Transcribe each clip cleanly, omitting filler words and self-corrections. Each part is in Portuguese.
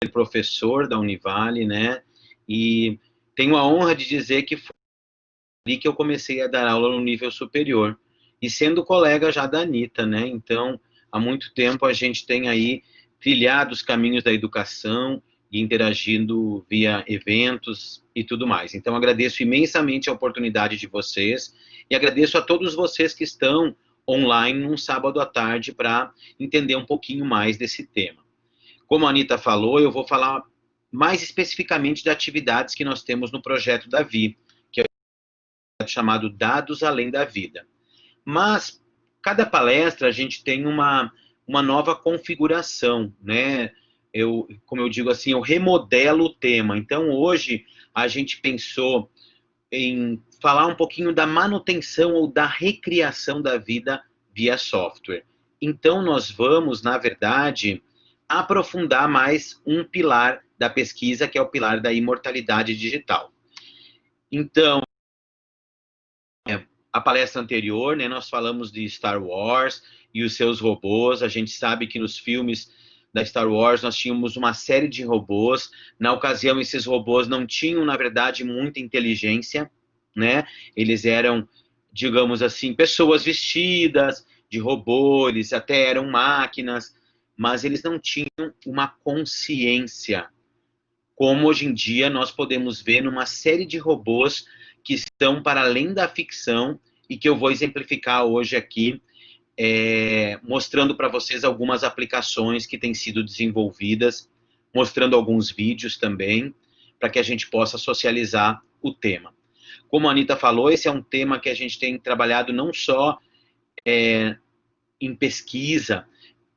professor da Univale, né? E tenho a honra de dizer que foi ali que eu comecei a dar aula no nível superior. E sendo colega já da Anitta, né? Então, há muito tempo a gente tem aí trilhado os caminhos da educação e interagindo via eventos e tudo mais. Então, agradeço imensamente a oportunidade de vocês e agradeço a todos vocês que estão online num sábado à tarde para entender um pouquinho mais desse tema. Como a Anitta falou, eu vou falar mais especificamente de atividades que nós temos no projeto Davi, que é um projeto chamado Dados Além da Vida. Mas, cada palestra, a gente tem uma nova configuração, né? Como eu digo assim, eu remodelo o tema. Então, hoje, a gente pensou em falar um pouquinho da manutenção ou da recriação da vida via software. Então, nós vamos, na verdade, aprofundar mais um pilar da pesquisa, que é o pilar da imortalidade digital. Então, a palestra anterior, né, nós falamos de Star Wars e os seus robôs. A gente sabe que nos filmes da Star Wars nós tínhamos uma série de robôs. Na ocasião, esses robôs não tinham, na verdade, muita inteligência, né? Eles eram, digamos assim, pessoas vestidas de robô, eles até eram máquinas, mas eles não tinham uma consciência, como hoje em dia nós podemos ver numa série de robôs que estão para além da ficção e que eu vou exemplificar hoje aqui, mostrando para vocês algumas aplicações que têm sido desenvolvidas, mostrando alguns vídeos também, para que a gente possa socializar o tema. Como a Anitta falou, esse é um tema que a gente tem trabalhado não só em pesquisa,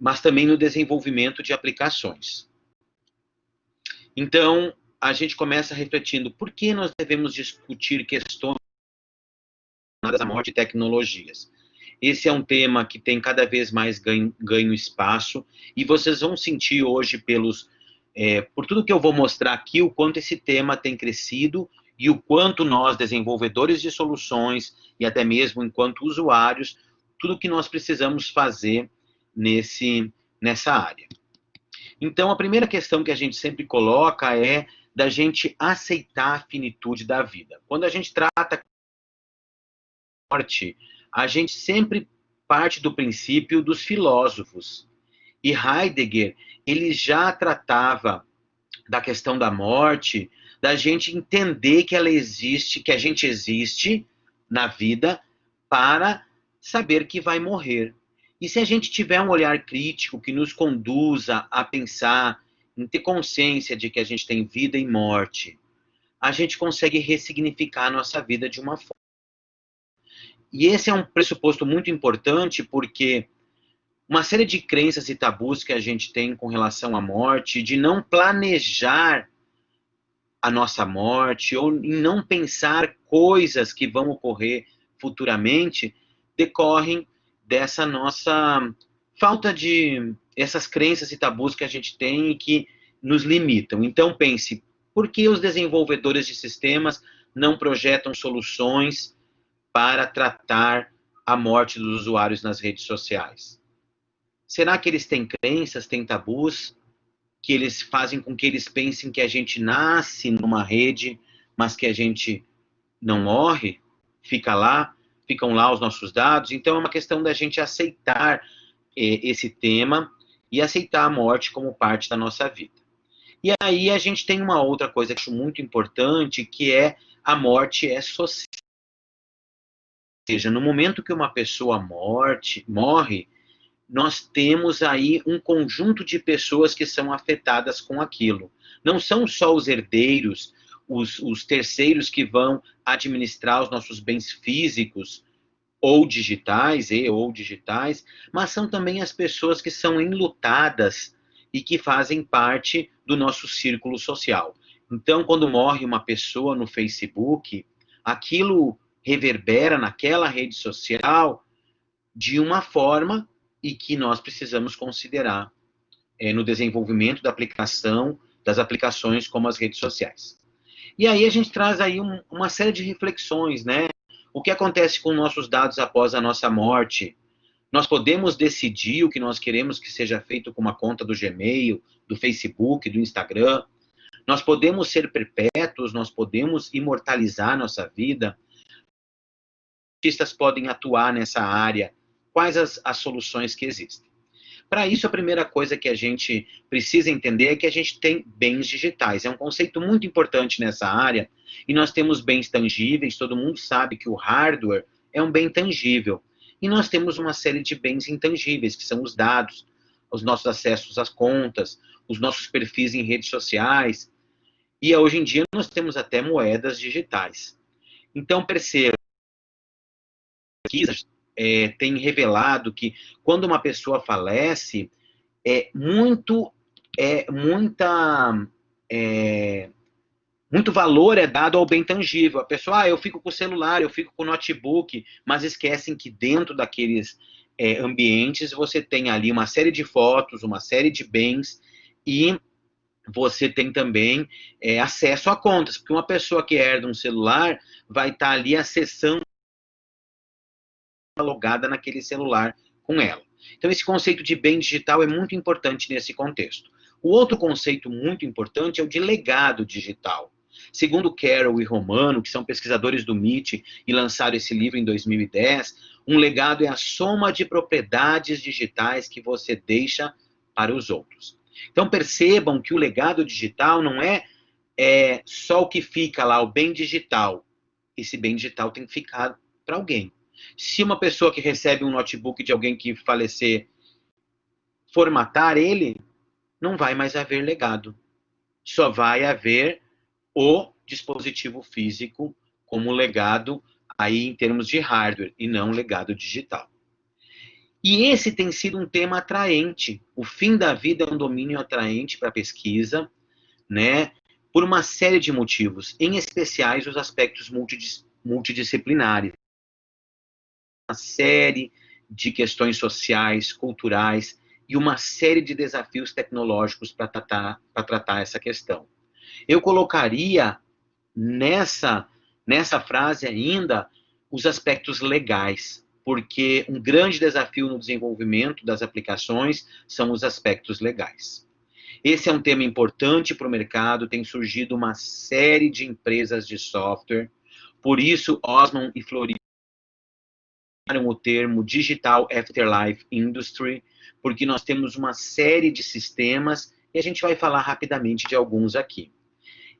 mas também no desenvolvimento de aplicações. Então, a gente começa refletindo por que nós devemos discutir questões relacionadas à morte e tecnologias. Esse é um tema que tem cada vez mais ganho espaço, e vocês vão sentir hoje, por tudo que eu vou mostrar aqui, o quanto esse tema tem crescido e o quanto nós, desenvolvedores de soluções, e até mesmo enquanto usuários, tudo que nós precisamos fazer nessa área. Então, a primeira questão que a gente sempre coloca é da gente aceitar a finitude da vida. Quando a gente trata morte, a gente sempre parte do princípio dos filósofos. E Heidegger, ele já tratava da questão da morte, da gente entender que ela existe, que a gente existe na vida para saber que vai morrer. E se a gente tiver um olhar crítico que nos conduza a pensar, em ter consciência de que a gente tem vida e morte, a gente consegue ressignificar a nossa vida de uma forma. E esse é um pressuposto muito importante, porque uma série de crenças e tabus que a gente tem com relação à morte, de não planejar a nossa morte, ou em não pensar coisas que vão ocorrer futuramente, decorrem dessa nossa falta de essas crenças e tabus que a gente tem e que nos limitam. Então pense, por que os desenvolvedores de sistemas não projetam soluções para tratar a morte dos usuários nas redes sociais? Será que eles têm crenças, têm tabus, que eles fazem com que eles pensem que a gente nasce numa rede, mas que a gente não morre, ficam lá os nossos dados? Então é uma questão da gente aceitar esse tema e aceitar a morte como parte da nossa vida. E aí a gente tem uma outra coisa que eu acho muito importante, que é a morte é social. Ou seja, no momento que uma pessoa morre, nós temos aí um conjunto de pessoas que são afetadas com aquilo. Não são só os herdeiros, os terceiros que vão administrar os nossos bens físicos ou digitais, mas são também as pessoas que são enlutadas e que fazem parte do nosso círculo social. Então, quando morre uma pessoa no Facebook, aquilo reverbera naquela rede social de uma forma e que nós precisamos considerar no desenvolvimento das aplicações como as redes sociais. E aí a gente traz aí uma série de reflexões, né? O que acontece com nossos dados após a nossa morte? Nós podemos decidir o que nós queremos que seja feito com uma conta do Gmail, do Facebook, do Instagram. Nós podemos ser perpétuos, nós podemos imortalizar nossa vida. Artistas podem atuar nessa área. Quais as soluções que existem? Para isso, a primeira coisa que a gente precisa entender é que a gente tem bens digitais. É um conceito muito importante nessa área. E nós temos bens tangíveis, todo mundo sabe que o hardware é um bem tangível. E nós temos uma série de bens intangíveis, que são os dados, os nossos acessos às contas, os nossos perfis em redes sociais. E hoje em dia nós temos até moedas digitais. Então, perceba, pesquisas têm revelado que quando uma pessoa falece, muito valor é dado ao bem tangível. A pessoa, eu fico com o celular, eu fico com o notebook, mas esquecem que dentro daqueles ambientes você tem ali uma série de fotos, uma série de bens e você tem também acesso a contas, porque uma pessoa que herda um celular vai estar ali acessando logada naquele celular com ela. Então, esse conceito de bem digital é muito importante nesse contexto. O outro conceito muito importante é o de legado digital. Segundo Carroll e Romano, que são pesquisadores do MIT e lançaram esse livro em 2010, um legado é a soma de propriedades digitais que você deixa para os outros. Então, percebam que o legado digital não é só o que fica lá, o bem digital. Esse bem digital tem que ficar para alguém. Se uma pessoa que recebe um notebook de alguém que falecer formatar ele, não vai mais haver legado. Só vai haver o dispositivo físico como legado aí em termos de hardware e não legado digital. E esse tem sido um tema atraente. O fim da vida é um domínio atraente para a pesquisa, né? Por uma série de motivos, em especiais os aspectos multidisciplinares. Uma série de questões sociais, culturais e uma série de desafios tecnológicos para tratar essa questão. Eu colocaria nessa frase ainda os aspectos legais, porque um grande desafio no desenvolvimento das aplicações são os aspectos legais. Esse é um tema importante para o mercado, tem surgido uma série de empresas de software, por isso Osmond e Florida o termo Digital Afterlife Industry, porque nós temos uma série de sistemas e a gente vai falar rapidamente de alguns aqui.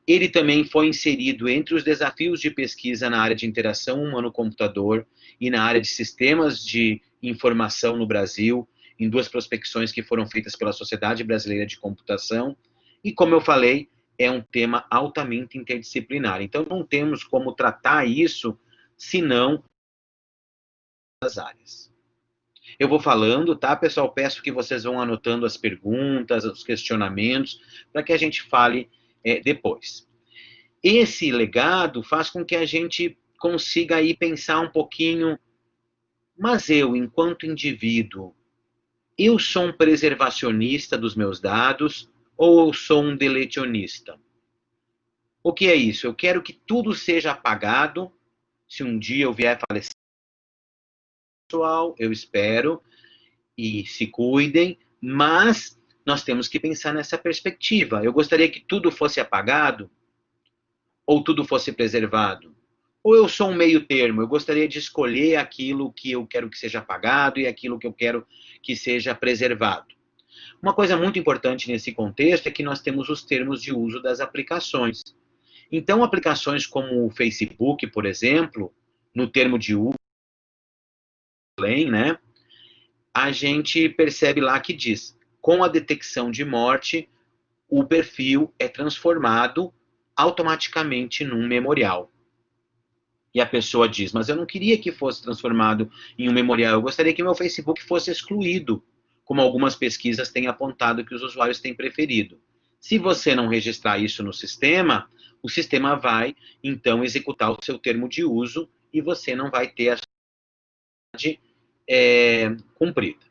Ele também foi inserido entre os desafios de pesquisa na área de interação humano-computador e na área de sistemas de informação no Brasil, em duas prospecções que foram feitas pela Sociedade Brasileira de Computação. E, como eu falei, é um tema altamente interdisciplinar. Então, não temos como tratar isso senão as áreas. Eu vou falando, tá, pessoal? Peço que vocês vão anotando as perguntas, os questionamentos, para que a gente fale depois. Esse legado faz com que a gente consiga aí pensar um pouquinho, mas eu, enquanto indivíduo, eu sou um preservacionista dos meus dados ou eu sou um deletionista? O que é isso? Eu quero que tudo seja apagado, se um dia eu vier a falecer, pessoal, eu espero, e se cuidem, mas nós temos que pensar nessa perspectiva. Eu gostaria que tudo fosse apagado ou tudo fosse preservado? Ou eu sou um meio termo, eu gostaria de escolher aquilo que eu quero que seja apagado e aquilo que eu quero que seja preservado. Uma coisa muito importante nesse contexto é que nós temos os termos de uso das aplicações. Então, aplicações como o Facebook, por exemplo, no termo de uso, né, a gente percebe lá que diz, com a detecção de morte, o perfil é transformado automaticamente num memorial. E a pessoa diz, mas eu não queria que fosse transformado em um memorial, eu gostaria que meu Facebook fosse excluído, como algumas pesquisas têm apontado que os usuários têm preferido. Se você não registrar isso no sistema, o sistema vai, então, executar o seu termo de uso e você não vai ter a sua cumprida.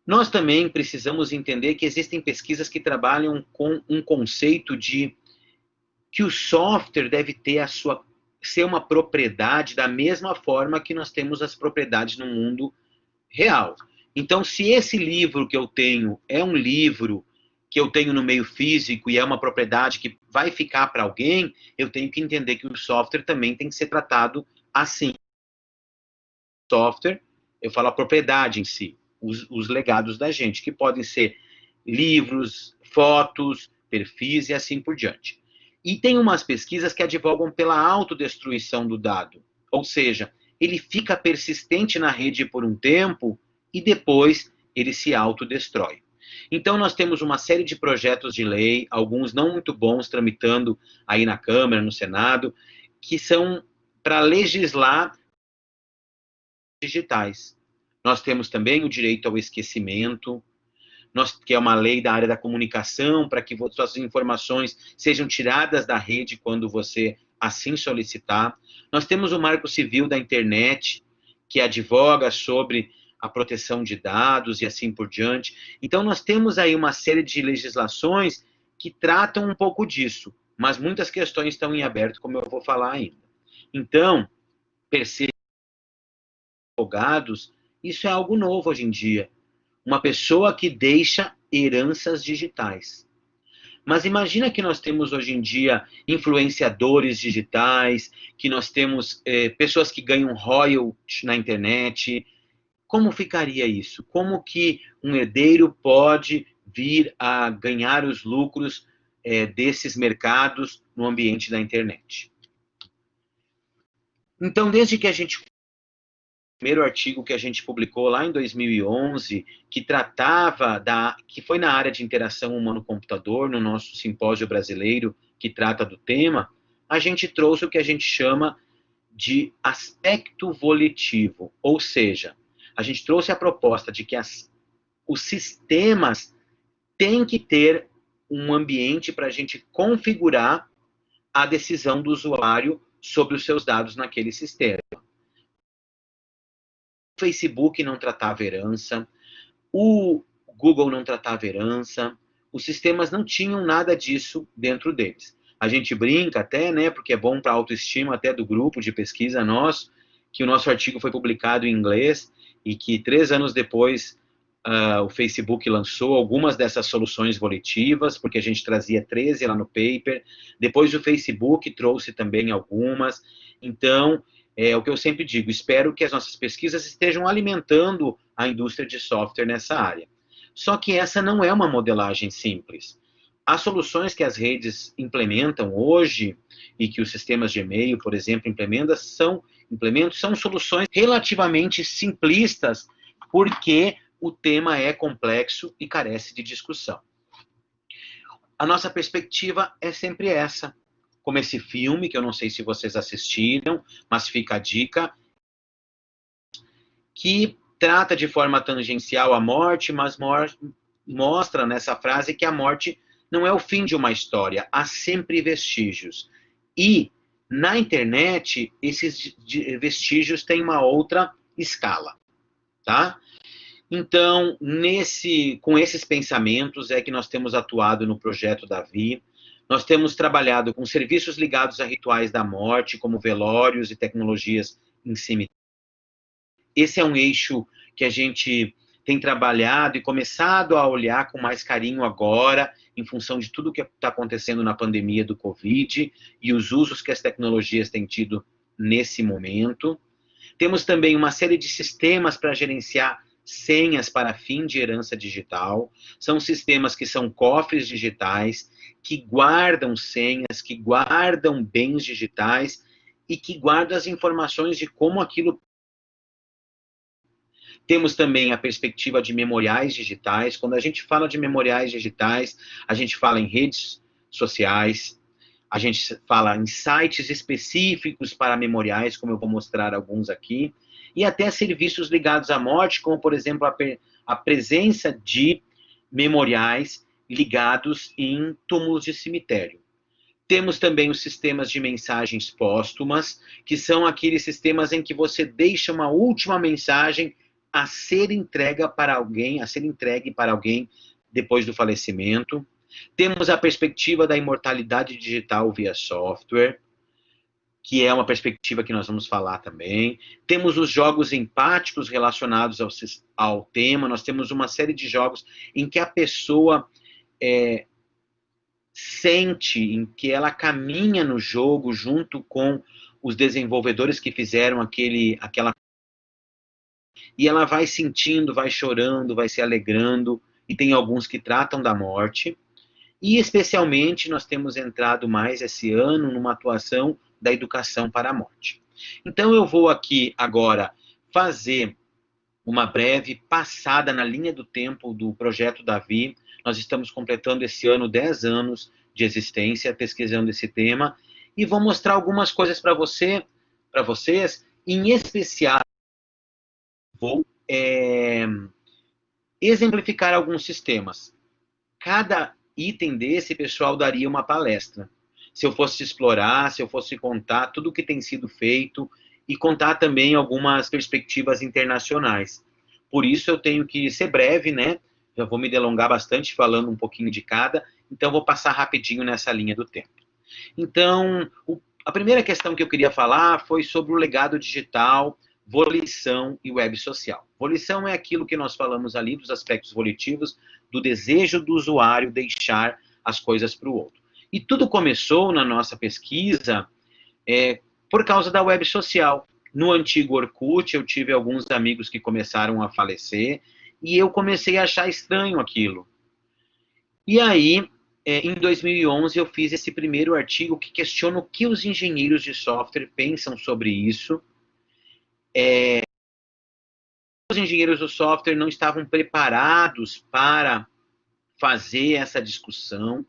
Nós também precisamos entender que existem pesquisas que trabalham com um conceito de que o software deve ter ser uma propriedade da mesma forma que nós temos as propriedades no mundo real. Então, se esse livro que eu tenho é um livro que eu tenho no meio físico e é uma propriedade que vai ficar para alguém, eu tenho que entender que o software também tem que ser tratado assim. Software, eu falo a propriedade em si, os legados da gente, que podem ser livros, fotos, perfis e assim por diante. E tem umas pesquisas que advogam pela autodestruição do dado, ou seja, ele fica persistente na rede por um tempo e depois ele se autodestrói. Então nós temos uma série de projetos de lei, alguns não muito bons, tramitando aí na Câmara, no Senado, que são para legislar digitais. Nós temos também o direito ao esquecimento, que é uma lei da área da comunicação, para que suas informações sejam tiradas da rede quando você assim solicitar. Nós temos o Marco Civil da Internet, que advoga sobre a proteção de dados e assim por diante. Então, nós temos aí uma série de legislações que tratam um pouco disso, mas muitas questões estão em aberto, como eu vou falar ainda. Então, perceba, advogados, isso é algo novo hoje em dia. Uma pessoa que deixa heranças digitais. Mas imagina que nós temos hoje em dia influenciadores digitais, que nós temos pessoas que ganham royalties na internet. Como ficaria isso? Como que um herdeiro pode vir a ganhar os lucros desses mercados no ambiente da internet? Então, desde que a gente primeiro artigo que a gente publicou lá em 2011, que tratava que foi na área de interação humano-computador, no nosso simpósio brasileiro que trata do tema, a gente trouxe o que a gente chama de aspecto volitivo, ou seja, a gente trouxe a proposta de que os sistemas têm que ter um ambiente para a gente configurar a decisão do usuário sobre os seus dados naquele sistema. O Facebook não tratava herança, o Google não tratava herança, os sistemas não tinham nada disso dentro deles. A gente brinca até, né, porque é bom para a autoestima até do grupo de pesquisa nosso, que o nosso artigo foi publicado em inglês e que 3 anos depois o Facebook lançou algumas dessas soluções volitivas, porque a gente trazia 13 lá no paper, depois o Facebook trouxe também algumas. Então, é o que eu sempre digo, espero que as nossas pesquisas estejam alimentando a indústria de software nessa área. Só que essa não é uma modelagem simples. As soluções que as redes implementam hoje, e que os sistemas de e-mail, por exemplo, implementam, são soluções relativamente simplistas, porque o tema é complexo e carece de discussão. A nossa perspectiva é sempre essa, como esse filme, que eu não sei se vocês assistiram, mas fica a dica, que trata de forma tangencial a morte, mas mostra nessa frase que a morte não é o fim de uma história, há sempre vestígios. E, na internet, esses vestígios têm uma outra escala, tá? Então, com esses pensamentos é que nós temos atuado no projeto Davi. Nós temos trabalhado com serviços ligados a rituais da morte, como velórios e tecnologias em cemitério. Esse é um eixo que a gente tem trabalhado e começado a olhar com mais carinho agora, em função de tudo que está acontecendo na pandemia do Covid e os usos que as tecnologias têm tido nesse momento. Temos também uma série de sistemas para gerenciar senhas para fim de herança digital. São sistemas que são cofres digitais, que guardam senhas, que guardam bens digitais e que guardam as informações de como aquilo. Temos também a perspectiva de memoriais digitais. Quando a gente fala de memoriais digitais, a gente fala em redes sociais, a gente fala em sites específicos para memoriais, como eu vou mostrar alguns aqui, e até serviços ligados à morte, como, por exemplo, a presença de memoriais ligados em túmulos de cemitério. Temos também os sistemas de mensagens póstumas, que são aqueles sistemas em que você deixa uma última mensagem a ser entregue para alguém depois do falecimento. Temos a perspectiva da imortalidade digital via software. que é uma perspectiva que nós vamos falar também. Temos os jogos empáticos relacionados ao tema, nós temos uma série de jogos em que a pessoa sente, em que ela caminha no jogo junto com os desenvolvedores que fizeram aquela... E ela vai sentindo, vai chorando, vai se alegrando, e tem alguns que tratam da morte. E, especialmente, nós temos entrado mais esse ano numa atuação da educação para a morte. Então, eu vou aqui agora fazer uma breve passada na linha do tempo do Projeto Davi. Nós estamos completando esse ano 10 anos de existência, pesquisando esse tema, e vou mostrar algumas coisas para vocês, em especial, vou exemplificar alguns sistemas. Cada item desse, pessoal, daria uma palestra. Se eu fosse explorar, se eu fosse contar tudo o que tem sido feito e contar também algumas perspectivas internacionais. Por isso eu tenho que ser breve, né? Já vou me delongar bastante falando um pouquinho de cada, então vou passar rapidinho nessa linha do tempo. Então, a primeira questão que eu queria falar foi sobre o legado digital, volição e web social. Volição é aquilo que nós falamos ali dos aspectos volitivos, do desejo do usuário deixar as coisas para o outro. E tudo começou na nossa pesquisa por causa da web social. No antigo Orkut, eu tive alguns amigos que começaram a falecer, e eu comecei a achar estranho aquilo. E aí, em 2011, eu fiz esse primeiro artigo que questiona o que os engenheiros de software pensam sobre isso. Os engenheiros do software não estavam preparados para fazer essa discussão,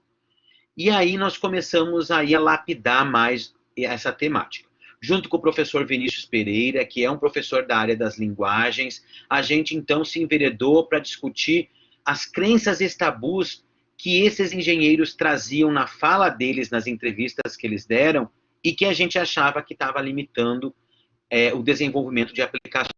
e aí nós começamos aí a lapidar mais essa temática. Junto com o professor Vinícius Pereira, que é um professor da área das linguagens, a gente então se enveredou para discutir as crenças e tabus que esses engenheiros traziam na fala deles, nas entrevistas que eles deram, e que a gente achava que estava limitando o desenvolvimento de aplicações.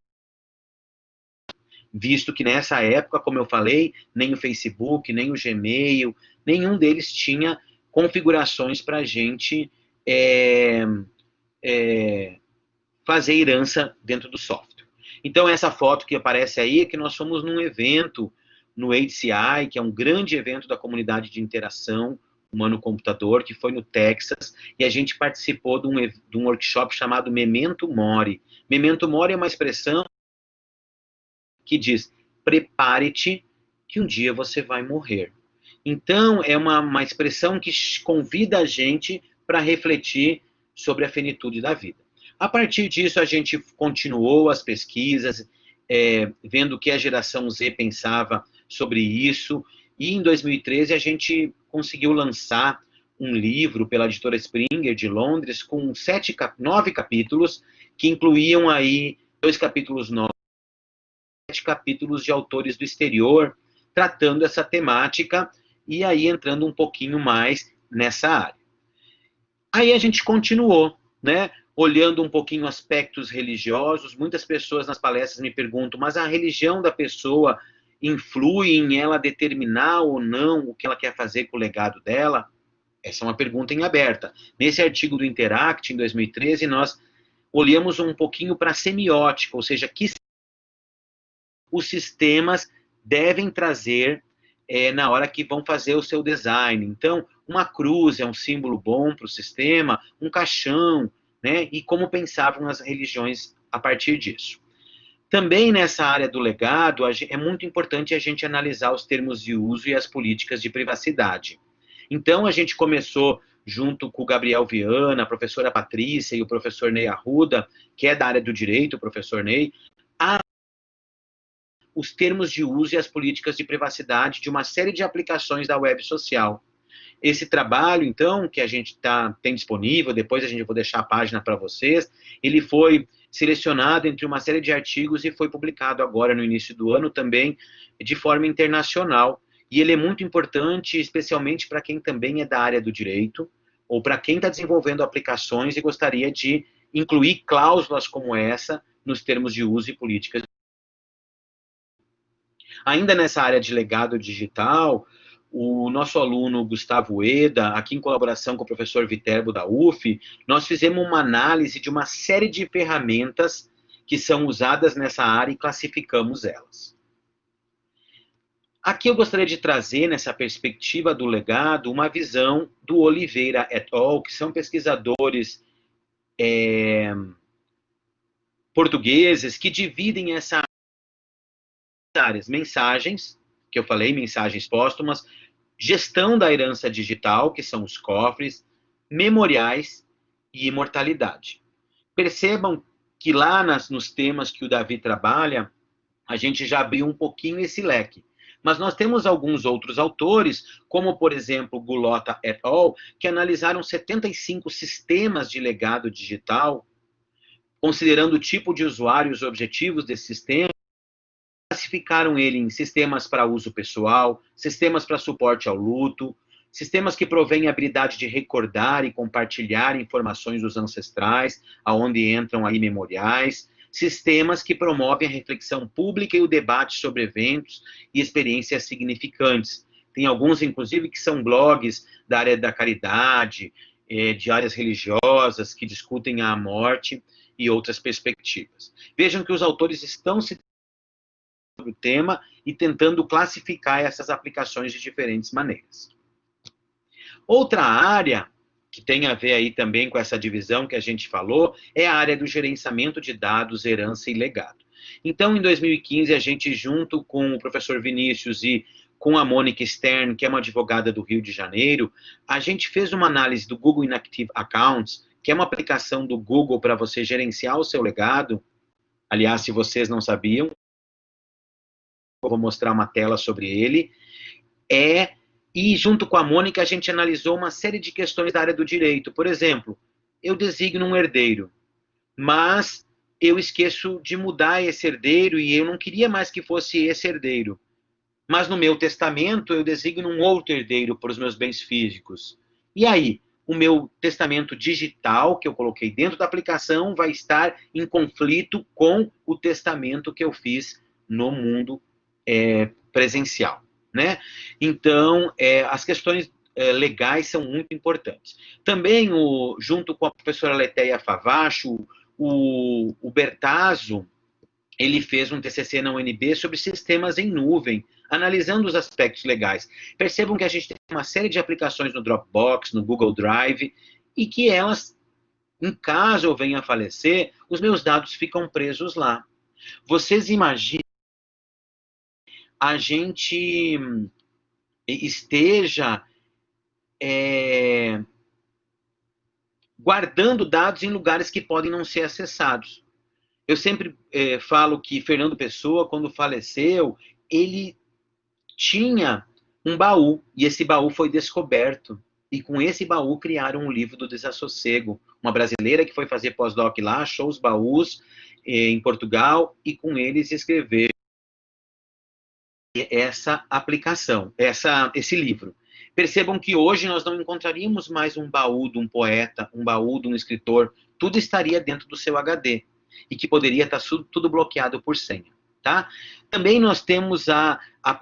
Visto que nessa época, como eu falei, nem o Facebook, nem o Gmail, nenhum deles tinha configurações para a gente fazer herança dentro do software. Então, essa foto que aparece aí é que nós fomos num evento no HCI, que é um grande evento da comunidade de interação humano-computador, que foi no Texas, e a gente participou de um workshop chamado Memento Mori. Memento Mori é uma expressão que diz: prepare-te que um dia você vai morrer. Então, é uma expressão que convida a gente para refletir sobre a finitude da vida. A partir disso, a gente continuou as pesquisas, vendo o que a geração Z pensava sobre isso, e em 2013 a gente conseguiu lançar um livro pela editora Springer, de Londres, com 9 capítulos, que incluíam aí 2 capítulos novos, 7 capítulos de autores do exterior, tratando essa temática, e aí entrando um pouquinho mais nessa área. Aí a gente continuou, né, olhando um pouquinho aspectos religiosos. Muitas pessoas nas palestras me perguntam, mas a religião da pessoa influi em ela determinar ou não o que ela quer fazer com o legado dela? Essa é uma pergunta em aberta. Nesse artigo do Interact, em 2013, nós olhamos um pouquinho para a semiótica, ou seja, que os sistemas devem trazer na hora que vão fazer o seu design. Então, uma cruz é um símbolo bom para o sistema, um caixão, né? E como pensavam as religiões a partir disso. Também nessa área do legado, é muito importante a gente analisar os termos de uso e as políticas de privacidade. Então, a gente começou, junto com o Gabriel Viana, a professora Patrícia e o professor Ney Arruda, que é da área do direito, o professor Ney, os termos de uso e as políticas de privacidade de uma série de aplicações da web social. Esse trabalho, então, que a gente tem disponível, depois a gente vai deixar a página para vocês, ele foi selecionado entre uma série de artigos e foi publicado agora no início do ano também de forma internacional. E ele é muito importante, especialmente para quem também é da área do direito, ou para quem está desenvolvendo aplicações e gostaria de incluir cláusulas como essa nos termos de uso e políticas. Ainda nessa área de legado digital, o nosso aluno Gustavo Eda, aqui em colaboração com o professor Viterbo da UF, nós fizemos uma análise de uma série de ferramentas que são usadas nessa área e classificamos elas. Aqui eu gostaria de trazer, nessa perspectiva do legado, uma visão do Oliveira et al., que são pesquisadores portugueses que dividem essas áreas: mensagens, que eu falei, mensagens póstumas, gestão da herança digital, que são os cofres, memoriais e imortalidade. Percebam que lá nos temas que o Davi trabalha, a gente já abriu um pouquinho esse leque. Mas nós temos alguns outros autores, como, por exemplo, Gulota et al., que analisaram 75 sistemas de legado digital, considerando o tipo de usuário e os objetivos desse sistema, classificaram ele em sistemas para uso pessoal, sistemas para suporte ao luto, sistemas que provêm a habilidade de recordar e compartilhar informações dos ancestrais, aonde entram aí memoriais, sistemas que promovem a reflexão pública e o debate sobre eventos e experiências significantes. Tem alguns, inclusive, que são blogs da área da caridade, de áreas religiosas, que discutem a morte e outras perspectivas. Vejam que os autores estão se sobre o tema e tentando classificar essas aplicações de diferentes maneiras. Outra área que tem a ver aí também com essa divisão que a gente falou é a área do gerenciamento de dados, herança e legado. Então, em 2015, a gente, junto com o professor Vinícius e com a Mônica Stern, que é uma advogada do Rio de Janeiro, a gente fez uma análise do Google Inactive Accounts, que é uma aplicação do Google para você gerenciar o seu legado. Aliás, se vocês não sabiam, eu vou mostrar uma tela sobre ele. E junto com a Mônica, a gente analisou uma série de questões da área do direito. Por exemplo, eu designo um herdeiro, mas eu esqueço de mudar esse herdeiro e eu não queria mais que fosse esse herdeiro. Mas no meu testamento eu designo um outro herdeiro para os meus bens físicos. E aí, o meu testamento digital, que eu coloquei dentro da aplicação, vai estar em conflito com o testamento que eu fiz no mundo presencial, né? Então, as questões legais são muito importantes. Também, junto com a professora Letéia Favacho, o Bertazzo, ele fez um TCC na UNB sobre sistemas em nuvem, analisando os aspectos legais. Percebam que a gente tem uma série de aplicações no Dropbox, no Google Drive, e que elas, em caso eu venha a falecer, os meus dados ficam presos lá. Vocês imaginam a gente esteja guardando dados em lugares que podem não ser acessados. Eu sempre falo que Fernando Pessoa, quando faleceu, ele tinha um baú, e esse baú foi descoberto. E com esse baú criaram um livro do Desassossego. Uma brasileira que foi fazer pós-doc lá, achou os baús em Portugal, e com eles escreveu essa aplicação, esse livro. Percebam que hoje nós não encontraríamos mais um baú de um poeta, um baú de um escritor, tudo estaria dentro do seu HD, e que poderia estar tudo bloqueado por senha. Tá? Também nós temos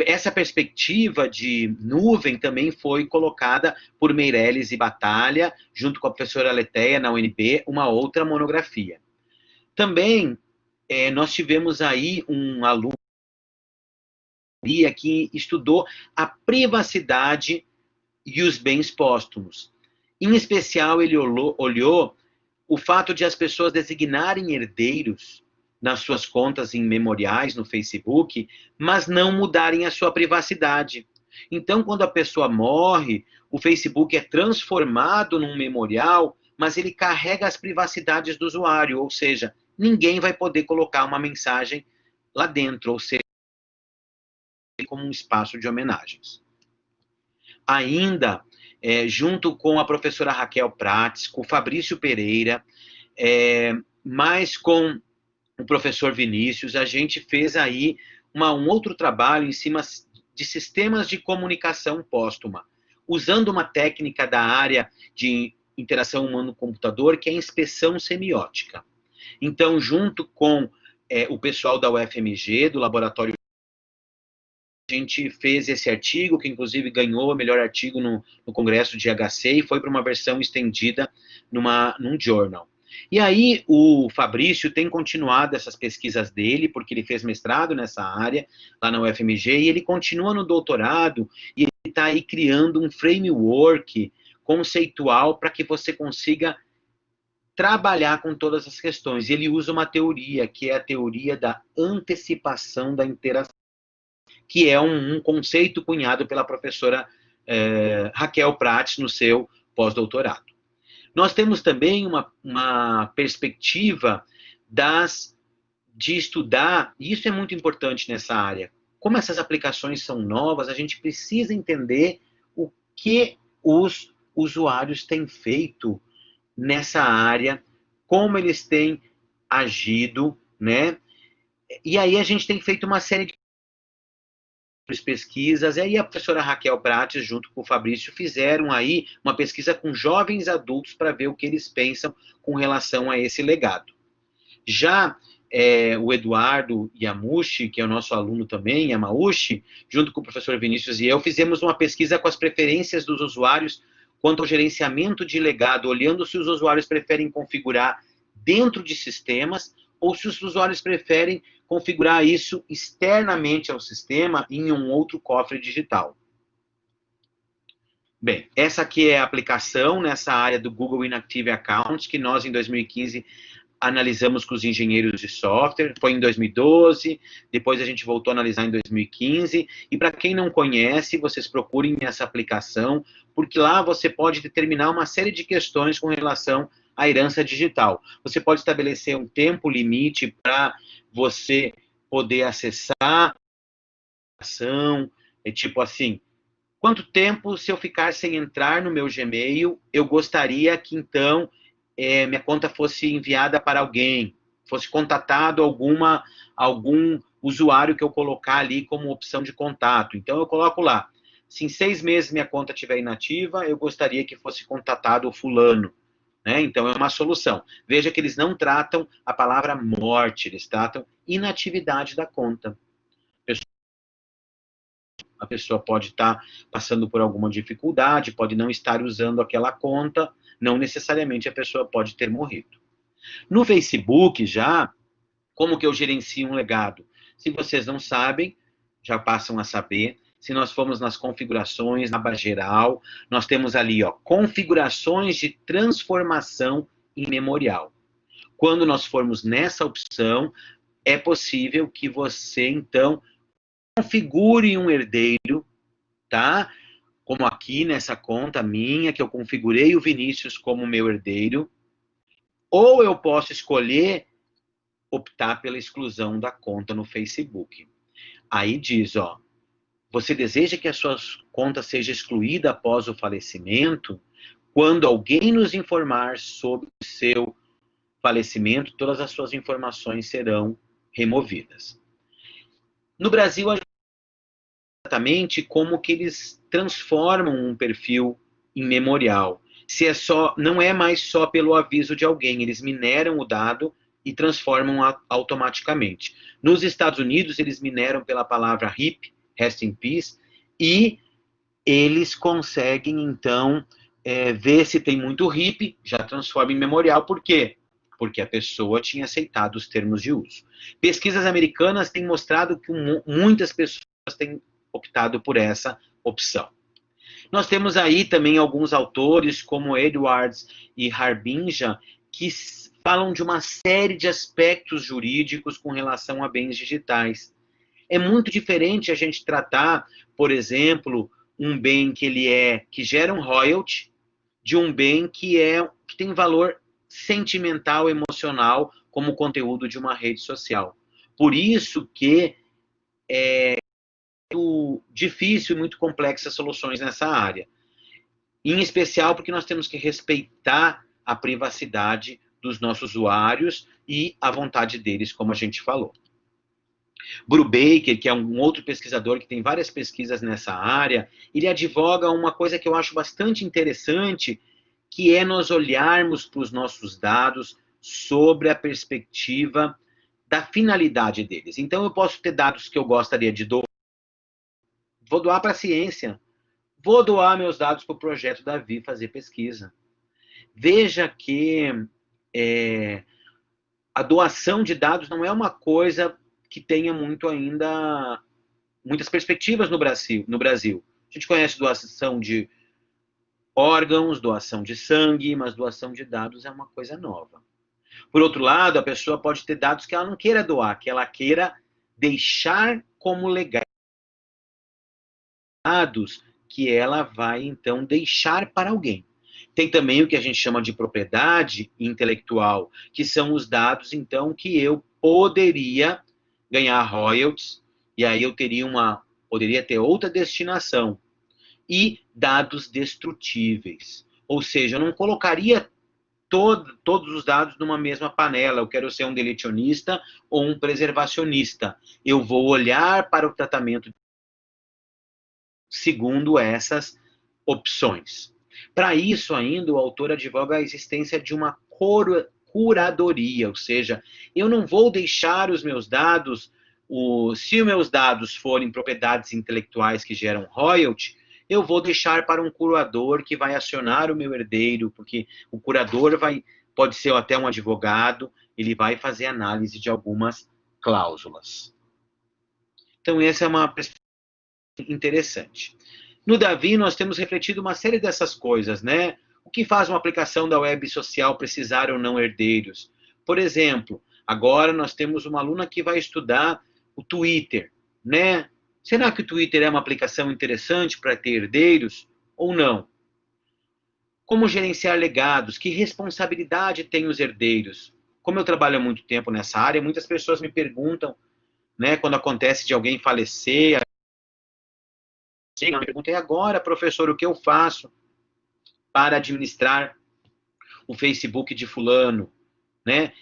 essa perspectiva de nuvem também foi colocada por Meirelles e Batalha, junto com a professora Letéia na UNB, uma outra monografia. Também nós tivemos aí um aluno que estudou a privacidade e os bens póstumos. Em especial, ele olhou o fato de as pessoas designarem herdeiros nas suas contas em memoriais no Facebook, mas não mudarem a sua privacidade. Então, quando a pessoa morre, o Facebook é transformado num memorial, mas ele carrega as privacidades do usuário, ou seja, ninguém vai poder colocar uma mensagem lá dentro, ou seja, como um espaço de homenagens. Ainda, junto com a professora Raquel Prates, com o Fabrício Pereira, mais com o professor Vinícius, a gente fez aí um outro trabalho em cima de sistemas de comunicação póstuma, usando uma técnica da área de interação humano-computador, que é a inspeção semiótica. Então, junto com o pessoal da UFMG, do Laboratório a gente fez esse artigo, que inclusive ganhou o melhor artigo no Congresso de HC, e foi para uma versão estendida num journal. E aí o Fabrício tem continuado essas pesquisas dele, porque ele fez mestrado nessa área, lá na UFMG, e ele continua no doutorado, e ele está aí criando um framework conceitual para que você consiga trabalhar com todas as questões. Ele usa uma teoria, que é a teoria da antecipação da interação, que é um conceito cunhado pela professora Raquel Prates no seu pós-doutorado. Nós temos também uma perspectiva de estudar, e isso é muito importante nessa área, como essas aplicações são novas, a gente precisa entender o que os usuários têm feito nessa área, como eles têm agido, né? E aí a gente tem feito uma série de pesquisas, e aí a professora Raquel Prates, junto com o Fabrício, fizeram aí uma pesquisa com jovens adultos para ver o que eles pensam com relação a esse legado. Já o Eduardo Yamauchi, que é o nosso aluno também, Yamauchi, junto com o professor Vinícius e eu, fizemos uma pesquisa com as preferências dos usuários quanto ao gerenciamento de legado, olhando se os usuários preferem configurar dentro de sistemas ou se os usuários preferem configurar isso externamente ao sistema em um outro cofre digital. Bem, essa aqui é a aplicação nessa área do Google Inactive Accounts, que nós, em 2015, analisamos com os engenheiros de software, foi em 2012, depois a gente voltou a analisar em 2015, e para quem não conhece, vocês procurem essa aplicação, porque lá você pode determinar uma série de questões com relação à herança digital. Você pode estabelecer um tempo limite para você poder acessar a ação, tipo assim, quanto tempo, se eu ficar sem entrar no meu Gmail, eu gostaria que, então, minha conta fosse enviada para alguém, fosse contatado algum usuário que eu colocar ali como opção de contato. Então, eu coloco lá, se em 6 meses minha conta estiver inativa, eu gostaria que fosse contatado o fulano. Né? Então, é uma solução. Veja que eles não tratam a palavra morte, eles tratam inatividade da conta. A pessoa pode estar passando por alguma dificuldade, pode não estar usando aquela conta, não necessariamente a pessoa pode ter morrido. No Facebook, já, como que eu gerencio um legado? Se vocês não sabem, já passam a saber. Se nós formos nas configurações, na aba geral, nós temos ali, ó, configurações de transformação em memorial. Quando nós formos nessa opção, é possível que você, então, configure um herdeiro, tá? Como aqui nessa conta minha, que eu configurei o Vinícius como meu herdeiro, ou eu posso escolher optar pela exclusão da conta no Facebook. Aí diz, ó, você deseja que a sua conta seja excluída após o falecimento? Quando alguém nos informar sobre o seu falecimento, todas as suas informações serão removidas. No Brasil, exatamente como que eles transformam um perfil em memorial. Se é só, não é mais só pelo aviso de alguém, eles mineram o dado e transformam automaticamente. Nos Estados Unidos, eles mineram pela palavra RIP, Rest in Peace, e eles conseguem, então, ver se tem muito RIP, já transforma em memorial. Por quê? Porque a pessoa tinha aceitado os termos de uso. Pesquisas americanas têm mostrado que muitas pessoas têm optado por essa opção. Nós temos aí também alguns autores, como Edwards e Harbinja, que falam de uma série de aspectos jurídicos com relação a bens digitais. É muito diferente a gente tratar, por exemplo, um bem que gera um royalty, de um bem que tem valor sentimental, emocional, como o conteúdo de uma rede social. Por isso que é muito difícil e muito complexa soluções nessa área. Em especial porque nós temos que respeitar a privacidade dos nossos usuários e a vontade deles, como a gente falou. Brubaker, que é um outro pesquisador que tem várias pesquisas nessa área, ele advoga uma coisa que eu acho bastante interessante, que é nós olharmos para os nossos dados sobre a perspectiva da finalidade deles. Então, eu posso ter dados que eu gostaria de doar, vou doar para a ciência, vou doar meus dados para o projeto Davi fazer pesquisa. Veja que a doação de dados não é uma coisa que tenha muito ainda, muitas perspectivas no Brasil. A gente conhece doação de órgãos, doação de sangue, mas doação de dados é uma coisa nova. Por outro lado, a pessoa pode ter dados que ela não queira doar, que ela queira deixar como legado, dados que ela vai, então, deixar para alguém. Tem também o que a gente chama de propriedade intelectual, que são os dados, então, que eu poderia ganhar royalties, e aí eu poderia ter outra destinação. E dados destrutíveis. Ou seja, eu não colocaria todos os dados numa mesma panela. Eu quero ser um deletionista ou um preservacionista. Eu vou olhar para o tratamento segundo essas opções. Para isso ainda, o autor advoga a existência de uma curadoria, ou seja, eu não vou deixar os meus dados, se os meus dados forem propriedades intelectuais que geram royalty, eu vou deixar para um curador que vai acionar o meu herdeiro, porque o curador pode ser até um advogado, ele vai fazer análise de algumas cláusulas. Então, essa é uma perspectiva interessante. No Davi, nós temos refletido uma série dessas coisas, né? O que faz uma aplicação da web social precisar ou não herdeiros? Por exemplo, agora nós temos uma aluna que vai estudar o Twitter, né? Será que o Twitter é uma aplicação interessante para ter herdeiros ou não? Como gerenciar legados? Que responsabilidade têm os herdeiros? Como eu trabalho há muito tempo nessa área, muitas pessoas me perguntam, né, quando acontece de alguém falecer, eu me perguntei agora, professor, o que eu faço para administrar o Facebook de fulano, né?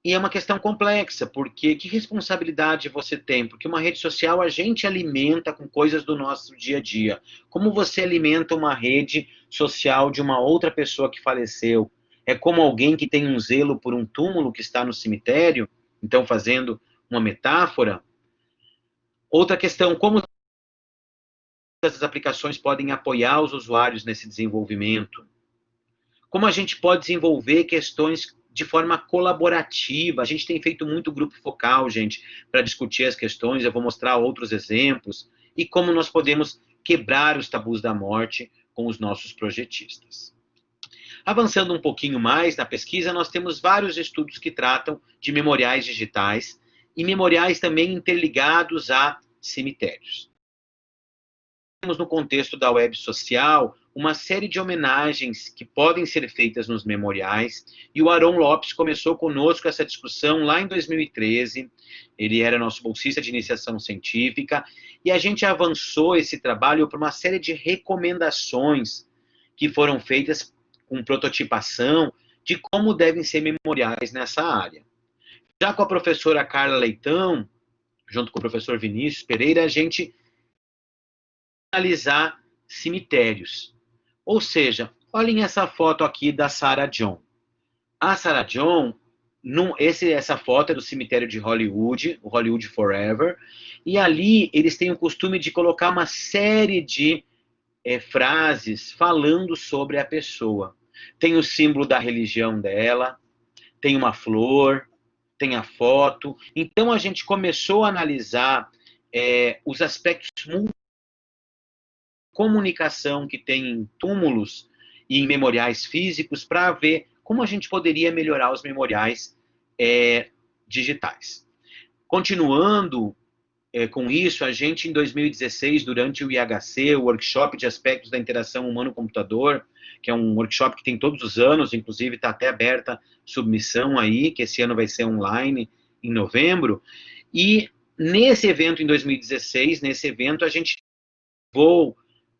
E é uma questão complexa, porque que responsabilidade você tem? Porque uma rede social a gente alimenta com coisas do nosso dia a dia. Como você alimenta uma rede social de uma outra pessoa que faleceu? É como alguém que tem um zelo por um túmulo que está no cemitério, então fazendo uma metáfora. Outra questão, como essas aplicações podem apoiar os usuários nesse desenvolvimento? Como a gente pode desenvolver questões de forma colaborativa? A gente tem feito muito grupo focal, gente, para discutir as questões. Eu vou mostrar outros exemplos. E como nós podemos quebrar os tabus da morte com os nossos projetistas. Avançando um pouquinho mais na pesquisa, nós temos vários estudos que tratam de memoriais digitais e memoriais também interligados a cemitérios. Temos no contexto da web social uma série de homenagens que podem ser feitas nos memoriais, e o Aron Lopes começou conosco essa discussão lá em 2013, ele era nosso bolsista de iniciação científica, e a gente avançou esse trabalho para uma série de recomendações que foram feitas com prototipação de como devem ser memoriais nessa área. Já com a professora Carla Leitão, junto com o professor Vinícius Pereira, a gente analisar cemitérios. Ou seja, olhem essa foto aqui da Sarah John. A Sarah John, essa foto é do cemitério de Hollywood, o Hollywood Forever, e ali eles têm o costume de colocar uma série de frases falando sobre a pessoa. Tem o símbolo da religião dela, tem uma flor, tem a foto. Então a gente começou a analisar os aspectos comunicação que tem em túmulos e em memoriais físicos para ver como a gente poderia melhorar os memoriais digitais. Continuando com isso, a gente em 2016, durante o IHC, o Workshop de Aspectos da Interação Humano-Computador, que é um workshop que tem todos os anos, inclusive está até aberta submissão aí, que esse ano vai ser online em novembro, e nesse evento em 2016, a gente levou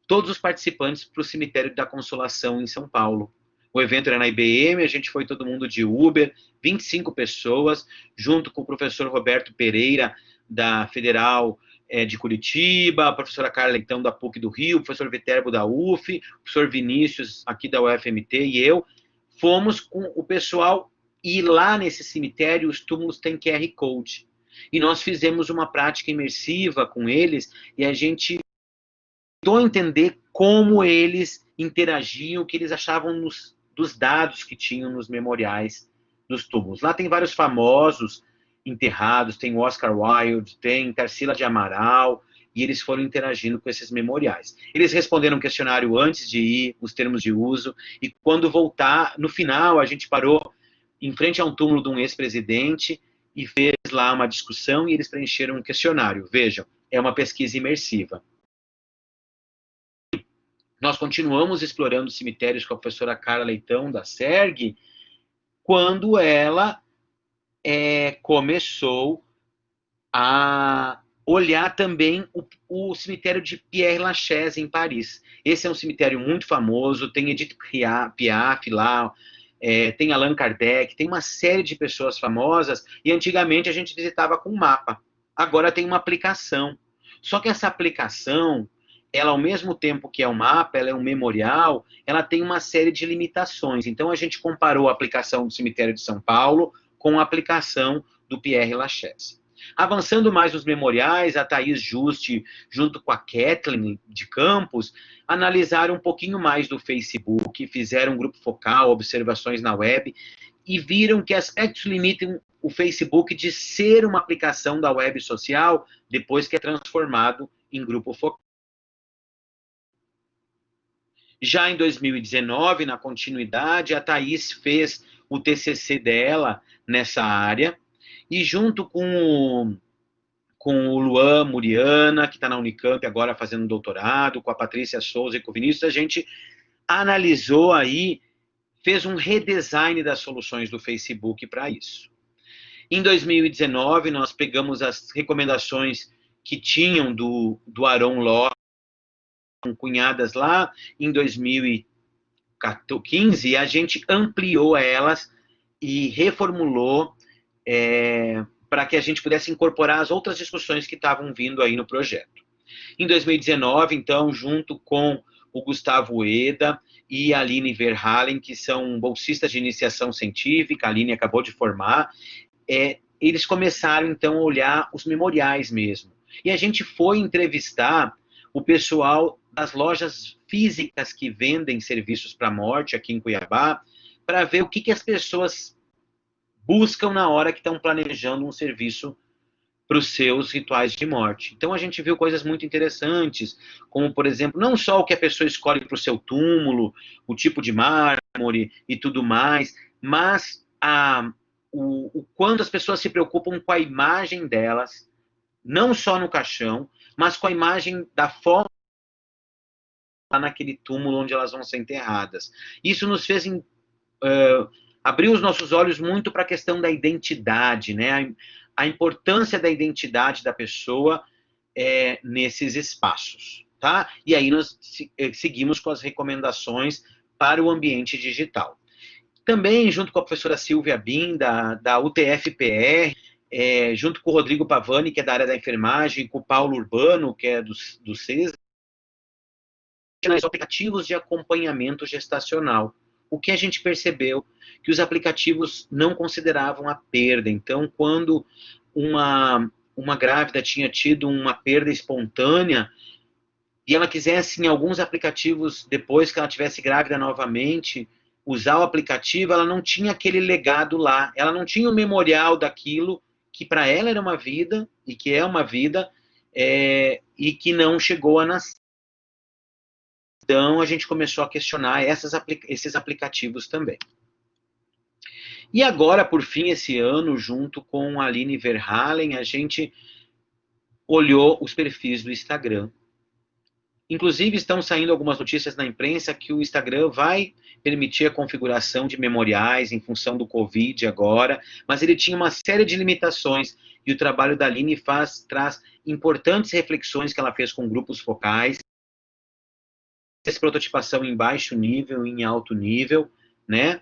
todos os participantes para o Cemitério da Consolação, em São Paulo. O evento era na IBM, a gente foi todo mundo de Uber, 25 pessoas, junto com o professor Roberto Pereira, da Federal de Curitiba, a professora Carla Leitão, da PUC do Rio, o professor Viterbo, da UF, o professor Vinícius, aqui da UFMT, e eu, fomos com o pessoal, e lá nesse cemitério, os túmulos têm QR Code. E nós fizemos uma prática imersiva com eles, e a gente tentou entender como eles interagiam, o que eles achavam dos dados que tinham nos memoriais dos túmulos. Lá tem vários famosos enterrados, tem Oscar Wilde, tem Tarsila de Amaral, e eles foram interagindo com esses memoriais. Eles responderam um questionário antes de ir, os termos de uso, e quando voltar, no final, a gente parou em frente a um túmulo de um ex-presidente e fez lá uma discussão e eles preencheram um questionário. Vejam, é uma pesquisa imersiva. Nós continuamos explorando cemitérios com a professora Carla Leitão, da SERG, quando ela começou a olhar também o cemitério de Père Lachaise, em Paris. Esse é um cemitério muito famoso, tem Edith Piaf lá, tem Allan Kardec, tem uma série de pessoas famosas, e antigamente a gente visitava com mapa. Agora tem uma aplicação. Só que essa aplicação, ela ao mesmo tempo que é um mapa, ela é um memorial, ela tem uma série de limitações. Então a gente comparou a aplicação do cemitério de São Paulo com a aplicação do Père Lachaise. Avançando mais nos memoriais, a Thaís Juste, junto com a Kathleen de Campos, analisaram um pouquinho mais do Facebook, fizeram um grupo focal, observações na web, e viram que aspectos limitam o Facebook de ser uma aplicação da web social depois que é transformado em grupo focal. Já em 2019, na continuidade, a Thaís fez o TCC dela nessa área, e junto com o Luan Muriana, que está na Unicamp agora fazendo doutorado, com a Patrícia Souza e com o Vinícius, a gente analisou aí, fez um redesign das soluções do Facebook para isso. Em 2019, nós pegamos as recomendações que tinham do Aaron Lopes, cunhadas lá em 2015, e a gente ampliou elas e reformulou para que a gente pudesse incorporar as outras discussões que estavam vindo aí no projeto. Em 2019, então, junto com o Gustavo Eda e a Aline Verhalen, que são bolsistas de iniciação científica, a Aline acabou de formar, eles começaram, então, a olhar os memoriais mesmo. E a gente foi entrevistar o pessoal das lojas físicas que vendem serviços para a morte aqui em Cuiabá, para ver o que as pessoas buscam na hora que estão planejando um serviço para os seus rituais de morte. Então a gente viu coisas muito interessantes, como, por exemplo, não só o que a pessoa escolhe para o seu túmulo, o tipo de mármore e tudo mais, mas o quanto as pessoas se preocupam com a imagem delas, não só no caixão, mas com a imagem da forma naquele túmulo onde elas vão ser enterradas. Isso nos fez abriu os nossos olhos muito para a questão da identidade, né? A importância da identidade da pessoa nesses espaços, tá? E aí nós seguimos com as recomendações para o ambiente digital. Também, junto com a professora Silvia Bin, da UTF-PR, junto com o Rodrigo Pavani, que é da área da enfermagem, com o Paulo Urbano, que é do CES, os aplicativos de acompanhamento gestacional. O que a gente percebeu? Que os aplicativos não consideravam a perda. Então, quando uma grávida tinha tido uma perda espontânea e ela quisesse, em alguns aplicativos, depois que ela tivesse grávida novamente, usar o aplicativo, ela não tinha aquele legado lá. Ela não tinha o memorial daquilo que para ela era uma vida, e que é uma vida, e que não chegou a nascer. Então, a gente começou a questionar esses aplicativos também. E agora, por fim, esse ano, junto com a Aline Verhalen, a gente olhou os perfis do Instagram. Inclusive, estão saindo algumas notícias na imprensa que o Instagram vai permitir a configuração de memoriais em função do Covid agora, mas ele tinha uma série de limitações, e o trabalho da Aline traz importantes reflexões que ela fez com grupos focais, essa prototipação em baixo nível e em alto nível, né?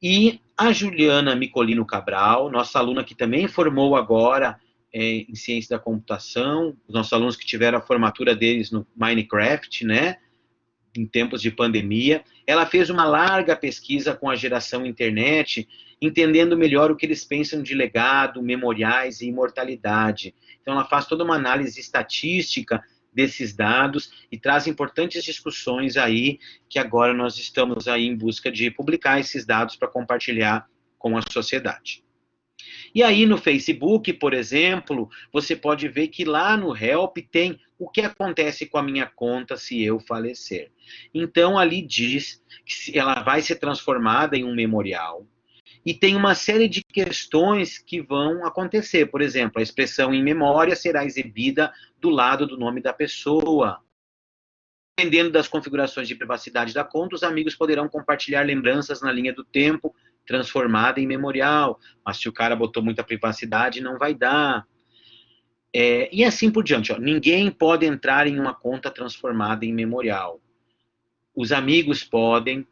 E a Juliana Micolino Cabral, nossa aluna que também formou agora em ciência da computação, os nossos alunos que tiveram a formatura deles no Minecraft, né? Em tempos de pandemia, ela fez uma larga pesquisa com a geração internet, entendendo melhor o que eles pensam de legado, memoriais e imortalidade. Então ela faz toda uma análise estatística desses dados e traz importantes discussões aí, que agora nós estamos aí em busca de publicar esses dados para compartilhar com a sociedade. E aí no Facebook, por exemplo, você pode ver que lá no Help tem o que acontece com a minha conta se eu falecer. Então ali diz que ela vai ser transformada em um memorial. E tem uma série de questões que vão acontecer. Por exemplo, a expressão em memória será exibida do lado do nome da pessoa. Dependendo das configurações de privacidade da conta, os amigos poderão compartilhar lembranças na linha do tempo, transformada em memorial. Mas se o cara botou muita privacidade, não vai dar. E assim por diante. Ó. Ninguém pode entrar em uma conta transformada em memorial. Os amigos podem.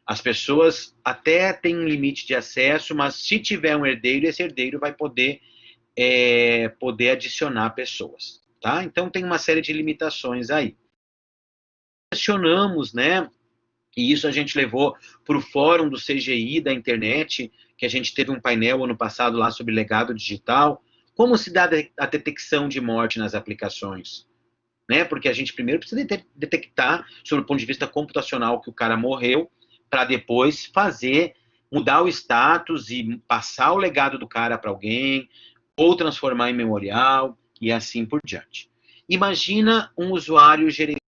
As pessoas até têm um limite de acesso, mas se tiver um herdeiro, esse herdeiro vai poder adicionar pessoas. Tá? Então tem uma série de limitações aí. Questionamos, né? E isso a gente levou para o fórum do CGI da internet, que a gente teve um painel ano passado lá sobre legado digital. Como se dá a detecção de morte nas aplicações? Né? Porque a gente primeiro precisa detectar, sob o ponto de vista computacional, que o cara morreu, para depois mudar o status e passar o legado do cara para alguém, ou transformar em memorial, e assim por diante. Imagina um usuário gerenciando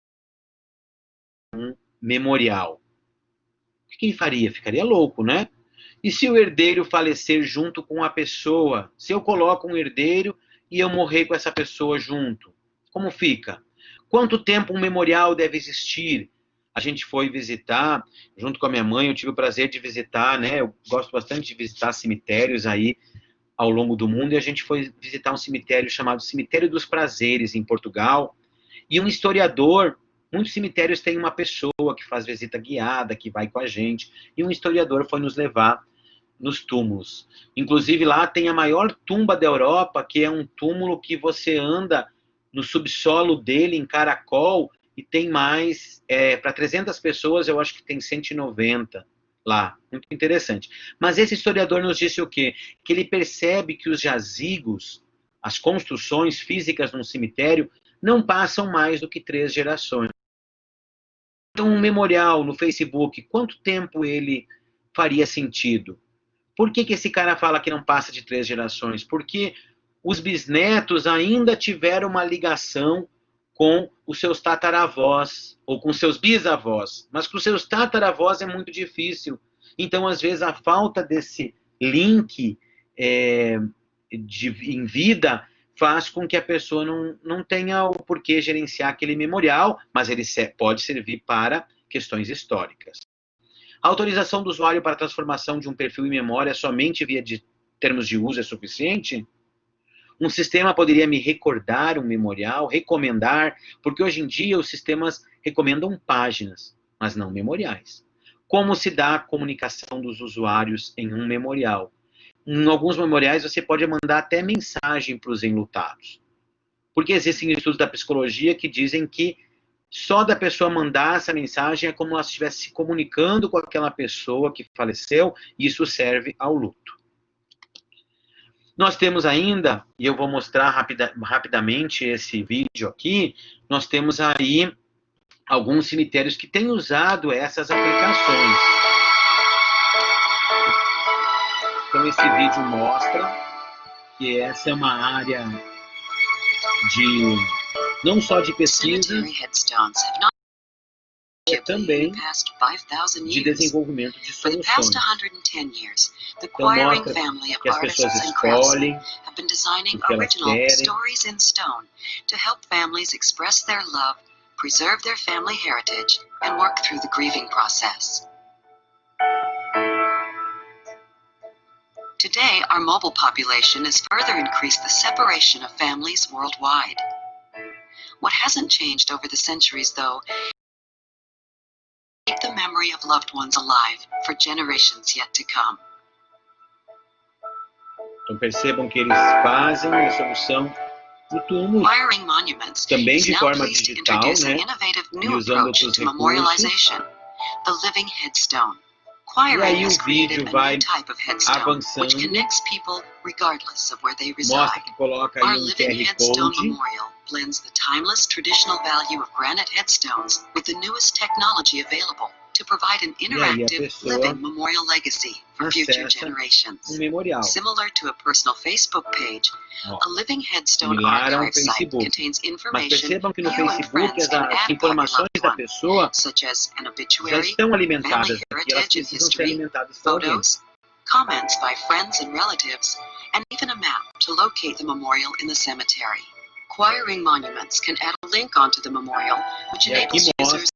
um memorial. O que ele faria? Ficaria louco, né? E se o herdeiro falecer junto com a pessoa? Se eu coloco um herdeiro e eu morrer com essa pessoa junto, como fica? Quanto tempo um memorial deve existir? A gente foi visitar, junto com a minha mãe, eu tive o prazer de visitar, né? Eu gosto bastante de visitar cemitérios aí ao longo do mundo, e a gente foi visitar um cemitério chamado Cemitério dos Prazeres, em Portugal, e um historiador. Muitos cemitérios têm uma pessoa que faz visita guiada, que vai com a gente, e um historiador foi nos levar nos túmulos. Inclusive lá tem a maior tumba da Europa, que é um túmulo que você anda no subsolo dele, em caracol, e tem mais, para 300 pessoas, eu acho que tem 190 lá. Muito interessante. Mas esse historiador nos disse o quê? Que ele percebe que os jazigos, as construções físicas num cemitério, não passam mais do que 3 gerações. Então, um memorial no Facebook, quanto tempo ele faria sentido? Por que esse cara fala que não passa de 3 gerações? Porque os bisnetos ainda tiveram uma ligação com os seus tataravós, ou com seus bisavós. Mas com os seus tataravós é muito difícil. Então, às vezes, a falta desse link em vida faz com que a pessoa não tenha o porquê gerenciar aquele memorial, mas ele pode servir para questões históricas. A autorização do usuário para a transformação de um perfil em memória somente via termos de uso é suficiente? Um sistema poderia me recordar um memorial, recomendar, porque hoje em dia os sistemas recomendam páginas, mas não memoriais. Como se dá a comunicação dos usuários em um memorial? Em alguns memoriais você pode mandar até mensagem para os enlutados. Porque existem estudos da psicologia que dizem que só da pessoa mandar essa mensagem é como ela estivesse se comunicando com aquela pessoa que faleceu, e isso serve ao luto. Nós temos ainda, e eu vou mostrar rapidamente esse vídeo aqui, nós temos aí alguns cemitérios que têm usado essas aplicações. Então esse vídeo mostra que essa é uma área não só de pesquisa, também de desenvolvimento de soluções. Então mostra que as pessoas escolhem o que elas querem. Preserve their family heritage and work through the grieving process. Today, our mobile population has further increased the separation of families worldwide. What hasn't changed over the centuries, though, keep the memory of loved ones alive for generations yet to come. Então percebam que eles fazem a solução do túmulo, também de forma digital, né? E usando outros recursos. E aí o vídeo vai avançando, mostra que coloca aí um QR Code blends the timeless traditional value of granite headstones with the newest technology available to provide an E aí a interactive, pessoa living memorial legacy for future acessa generations. memorial. Similar to a personal Facebook page, Ó, a living headstone similar a archive site Facebook. contains Mas information percebam que no you and Facebook friends can as add about your informações loved da one, pessoa such as an já obituary, estão family alimentadas aqui, elas heritage and precisam ser history, alimentadas por alguém. photos, comments by friends and relatives, and even a map to locate the memorial in the cemetery. Acquiring monuments can add a link onto the memorial, which E aqui enables mostra users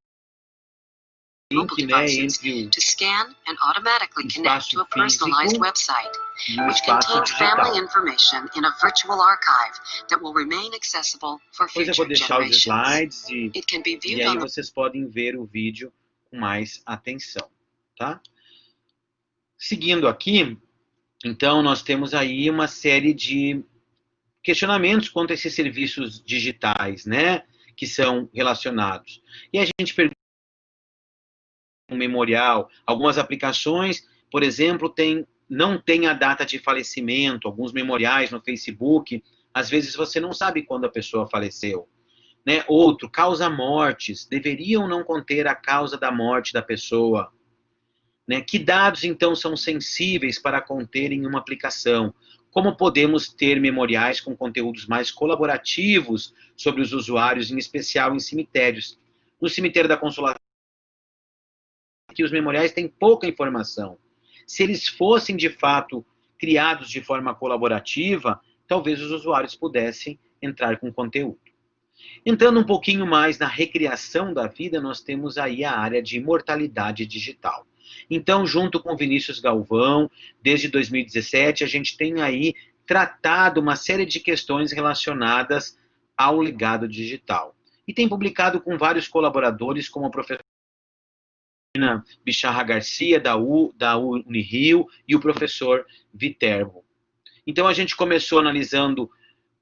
o mobile link, né, devices entre to scan and automatically o connect to espaço a personalized físico website, e o which espaço contains family digital. information in a virtual archive that will remain accessible for Depois eu vou future deixar os generations. slides It can be e viewed aí on the vocês podem ver o vídeo com mais atenção, tá? Seguindo aqui, então nós temos aí uma série de questionamentos quanto a esses serviços digitais, né, que são relacionados. E a gente pergunta um memorial, algumas aplicações, por exemplo, não tem a data de falecimento, alguns memoriais no Facebook, às vezes você não sabe quando a pessoa faleceu. Né? Outro, causa-mortes, deveriam não conter a causa da morte da pessoa. Né? Que dados, então, são sensíveis para conter em uma aplicação? Como podemos ter memoriais com conteúdos mais colaborativos sobre os usuários, em especial em cemitérios? No cemitério da Consolação, que os memoriais têm pouca informação. Se eles fossem, de fato, criados de forma colaborativa, talvez os usuários pudessem entrar com conteúdo. Entrando um pouquinho mais na recriação da vida, nós temos aí a área de imortalidade digital. Então, junto com Vinícius Galvão, desde 2017, a gente tem aí tratado uma série de questões relacionadas ao legado digital. E tem publicado com vários colaboradores, como a professora Bicharra Garcia, da Unirio, e o professor Viterbo. Então, a gente começou analisando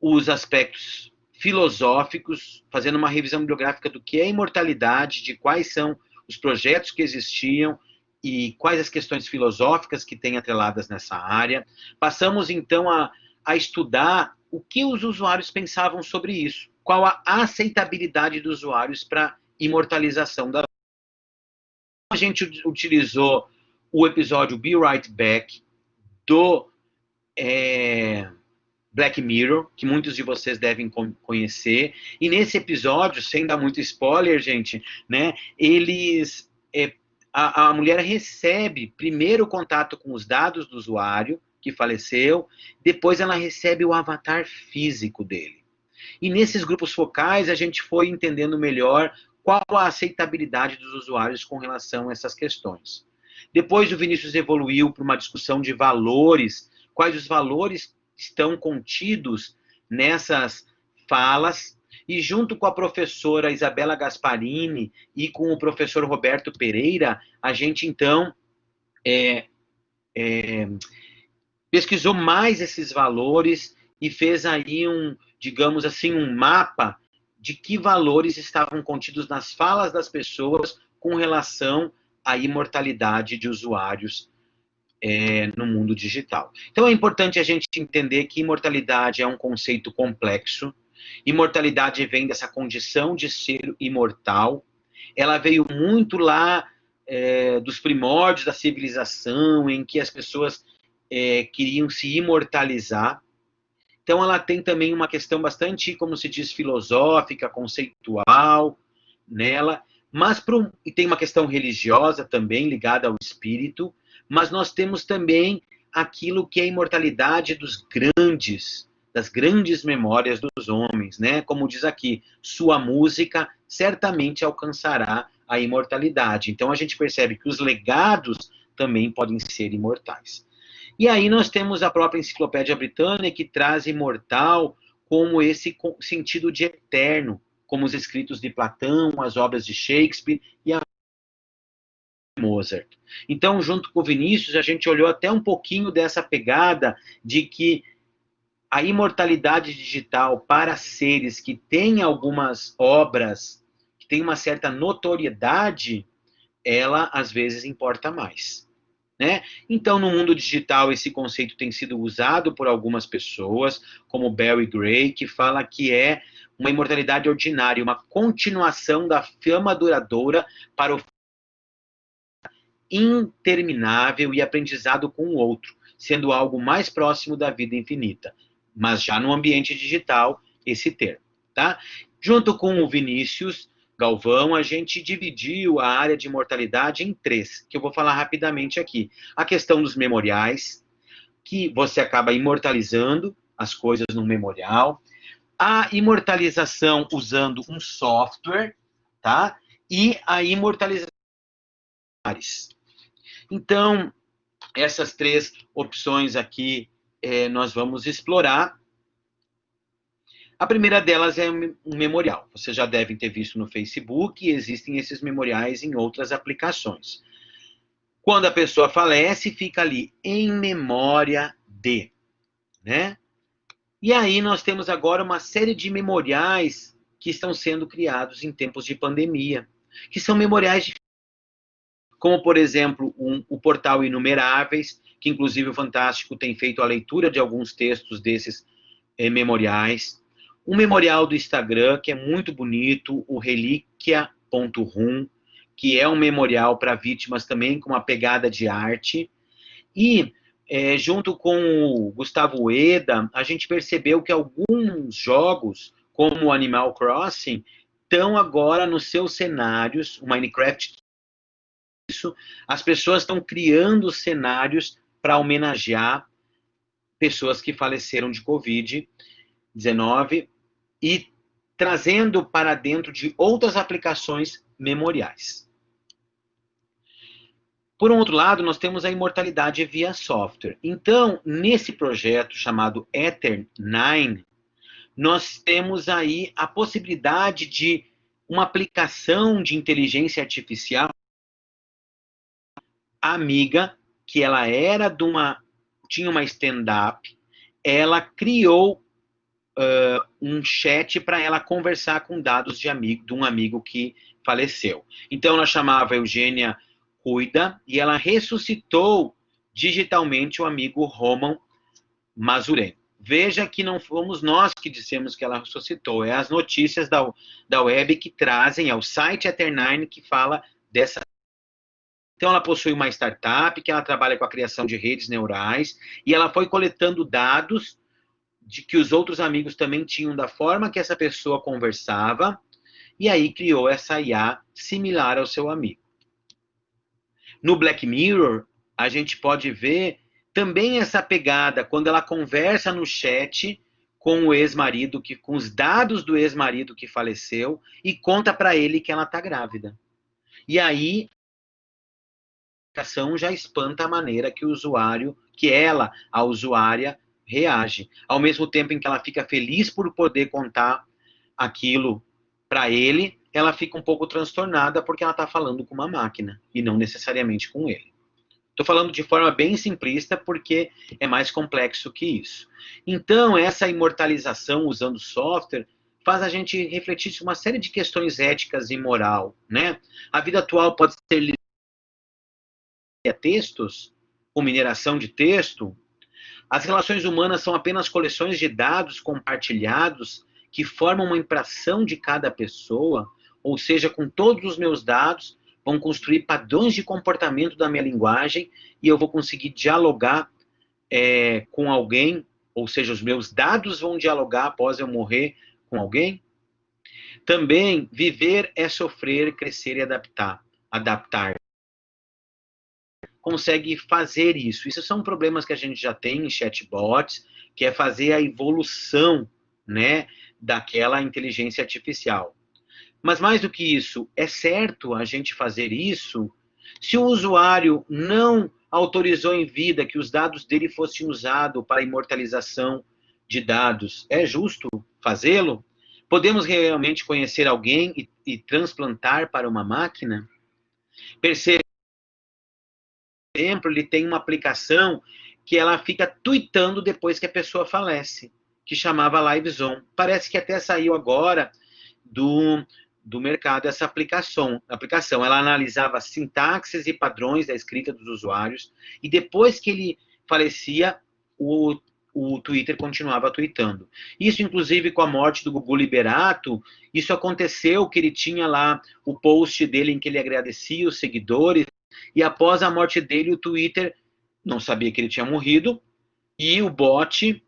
os aspectos filosóficos, fazendo uma revisão bibliográfica do que é imortalidade, de quais são os projetos que existiam e quais as questões filosóficas que têm atreladas nessa área. Passamos, então, a estudar o que os usuários pensavam sobre isso, qual a aceitabilidade dos usuários para a imortalização da vida. A gente utilizou o episódio Be Right Back do Black Mirror, que muitos de vocês devem conhecer. E nesse episódio, sem dar muito spoiler, gente, né, a mulher recebe primeiro o contato com os dados do usuário que faleceu, depois ela recebe o avatar físico dele. E nesses grupos focais a gente foi entendendo melhor qual a aceitabilidade dos usuários com relação a essas questões. Depois o Vinícius evoluiu para uma discussão de valores, quais os valores estão contidos nessas falas, e junto com a professora Isabela Gasparini e com o professor Roberto Pereira, a gente então pesquisou mais esses valores e fez aí digamos assim, um mapa de que valores estavam contidos nas falas das pessoas com relação à imortalidade de usuários no mundo digital. Então é importante a gente entender que imortalidade é um conceito complexo. Imortalidade vem dessa condição de ser imortal. Ela veio muito lá dos primórdios da civilização, em que as pessoas queriam se imortalizar. Então ela tem também uma questão bastante, como se diz, filosófica, conceitual nela, mas e tem uma questão religiosa também ligada ao espírito, mas nós temos também aquilo que é a imortalidade das grandes memórias dos homens, né? Como diz aqui, sua música certamente alcançará a imortalidade. Então a gente percebe que os legados também podem ser imortais. E aí nós temos a própria Enciclopédia Britânica, que traz imortal como esse sentido de eterno, como os escritos de Platão, as obras de Shakespeare e a Mozart. Então, junto com o Vinícius, a gente olhou até um pouquinho dessa pegada de que a imortalidade digital para seres que têm algumas obras, que têm uma certa notoriedade, ela às vezes importa mais. Né? Então, no mundo digital, esse conceito tem sido usado por algumas pessoas, como Barry Gray, que fala que é uma imortalidade ordinária, uma continuação da fama duradoura para o interminável e aprendizado com o outro, sendo algo mais próximo da vida infinita. Mas já no ambiente digital, esse termo, tá? Junto com o Vinícius Galvão, a gente dividiu a área de imortalidade em 3, que eu vou falar rapidamente aqui. A questão dos memoriais, que você acaba imortalizando as coisas no memorial. A imortalização usando um software, tá? E a imortalização. Então, essas 3 opções aqui nós vamos explorar. A primeira delas é um memorial. Vocês já devem ter visto no Facebook, e existem esses memoriais em outras aplicações. Quando a pessoa falece, fica ali, em memória de, né? E aí nós temos agora uma série de memoriais que estão sendo criados em tempos de pandemia, que são memoriais como, por exemplo, o portal Inumeráveis, que inclusive o Fantástico tem feito a leitura de alguns textos desses memoriais. Um memorial do Instagram, que é muito bonito, o relíquia.rum, que é um memorial para vítimas também com uma pegada de arte. E, junto com o Gustavo Eda, a gente percebeu que alguns jogos, como o Animal Crossing, estão agora nos seus cenários, o Minecraft, isso, as pessoas estão criando cenários para homenagear pessoas que faleceram de Covid-19 e trazendo para dentro de outras aplicações memoriais. Por um outro lado, nós temos a imortalidade via software. Então, nesse projeto chamado Ether9, nós temos aí a possibilidade de uma aplicação de inteligência artificial amiga, que ela era tinha uma stand-up, ela criou um chat para ela conversar com dados de um amigo que faleceu. Então, ela chamava Eugênia Cuida, e ela ressuscitou digitalmente o amigo Roman Mazuren. Veja que não fomos nós que dissemos que ela ressuscitou, é as notícias da web que trazem, é o site Ether9 que fala dessa. Então, ela possui uma startup que ela trabalha com a criação de redes neurais, e ela foi coletando dados de que os outros amigos também tinham da forma que essa pessoa conversava, e aí criou essa IA similar ao seu amigo. No Black Mirror, a gente pode ver também essa pegada, quando ela conversa no chat com o ex-marido, com os dados do ex-marido que faleceu, e conta para ele que ela está grávida. E aí, a aplicação já espanta a maneira que a usuária, reage. Ao mesmo tempo em que ela fica feliz por poder contar aquilo para ele, ela fica um pouco transtornada porque ela está falando com uma máquina e não necessariamente com ele. Estou falando de forma bem simplista porque é mais complexo que isso. Então, essa imortalização usando software faz a gente refletir sobre uma série de questões éticas e moral, né? A vida atual pode ser textos, com mineração de texto. As relações humanas são apenas coleções de dados compartilhados que formam uma impressão de cada pessoa, ou seja, com todos os meus dados, vão construir padrões de comportamento da minha linguagem e eu vou conseguir dialogar com alguém, ou seja, os meus dados vão dialogar após eu morrer com alguém. Também, viver é sofrer, crescer e adaptar. Consegue fazer isso. Isso são problemas que a gente já tem em chatbots, que é fazer a evolução, né, daquela inteligência artificial. Mas mais do que isso, é certo a gente fazer isso se o usuário não autorizou em vida que os dados dele fossem usados para a imortalização de dados. É justo fazê-lo? Podemos realmente conhecer alguém e transplantar para uma máquina? Perceba, por exemplo, ele tem uma aplicação que ela fica tweetando depois que a pessoa falece, que chamava Livezone. Parece que até saiu agora do mercado essa aplicação. Ela analisava sintaxes e padrões da escrita dos usuários, e depois que ele falecia, o o Twitter continuava tweetando. Isso, inclusive, com a morte do Gugu Liberato, isso aconteceu, que ele tinha lá o post dele em que ele agradecia os seguidores, e após a morte dele, o Twitter não sabia que ele tinha morrido, e o bot,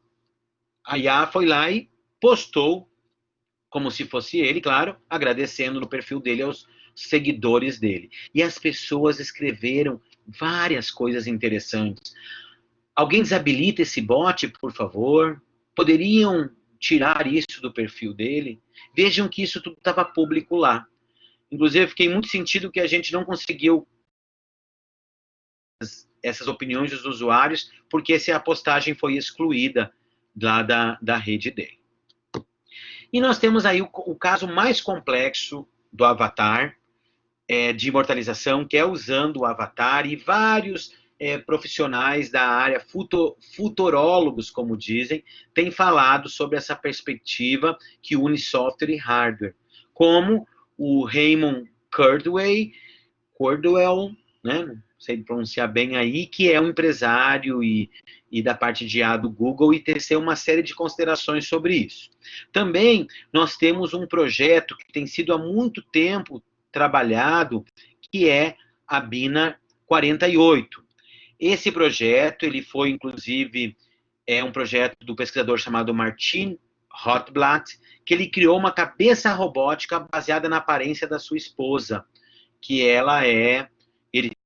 a IA, foi lá e postou, como se fosse ele, claro, agradecendo no perfil dele aos seguidores dele. E as pessoas escreveram várias coisas interessantes. Alguém desabilita esse bot, por favor? Poderiam tirar isso do perfil dele? Vejam que isso tudo estava público lá. Inclusive, eu fiquei muito sentido que a gente não conseguiu essas opiniões dos usuários, porque essa postagem foi excluída lá da rede dele. E nós temos aí o caso mais complexo do avatar, de imortalização, que é usando o avatar, e vários profissionais da área, futurólogos, como dizem, têm falado sobre essa perspectiva que une software e hardware, como o Raymond Kurzweil, né, não sei pronunciar bem aí, que é um empresário e da parte de IA do Google, e teceu uma série de considerações sobre isso. Também nós temos um projeto que tem sido há muito tempo trabalhado, que é a Bina 48. Esse projeto, ele foi, inclusive, um projeto do pesquisador chamado Martin Rotblat, que ele criou uma cabeça robótica baseada na aparência da sua esposa, que ela ele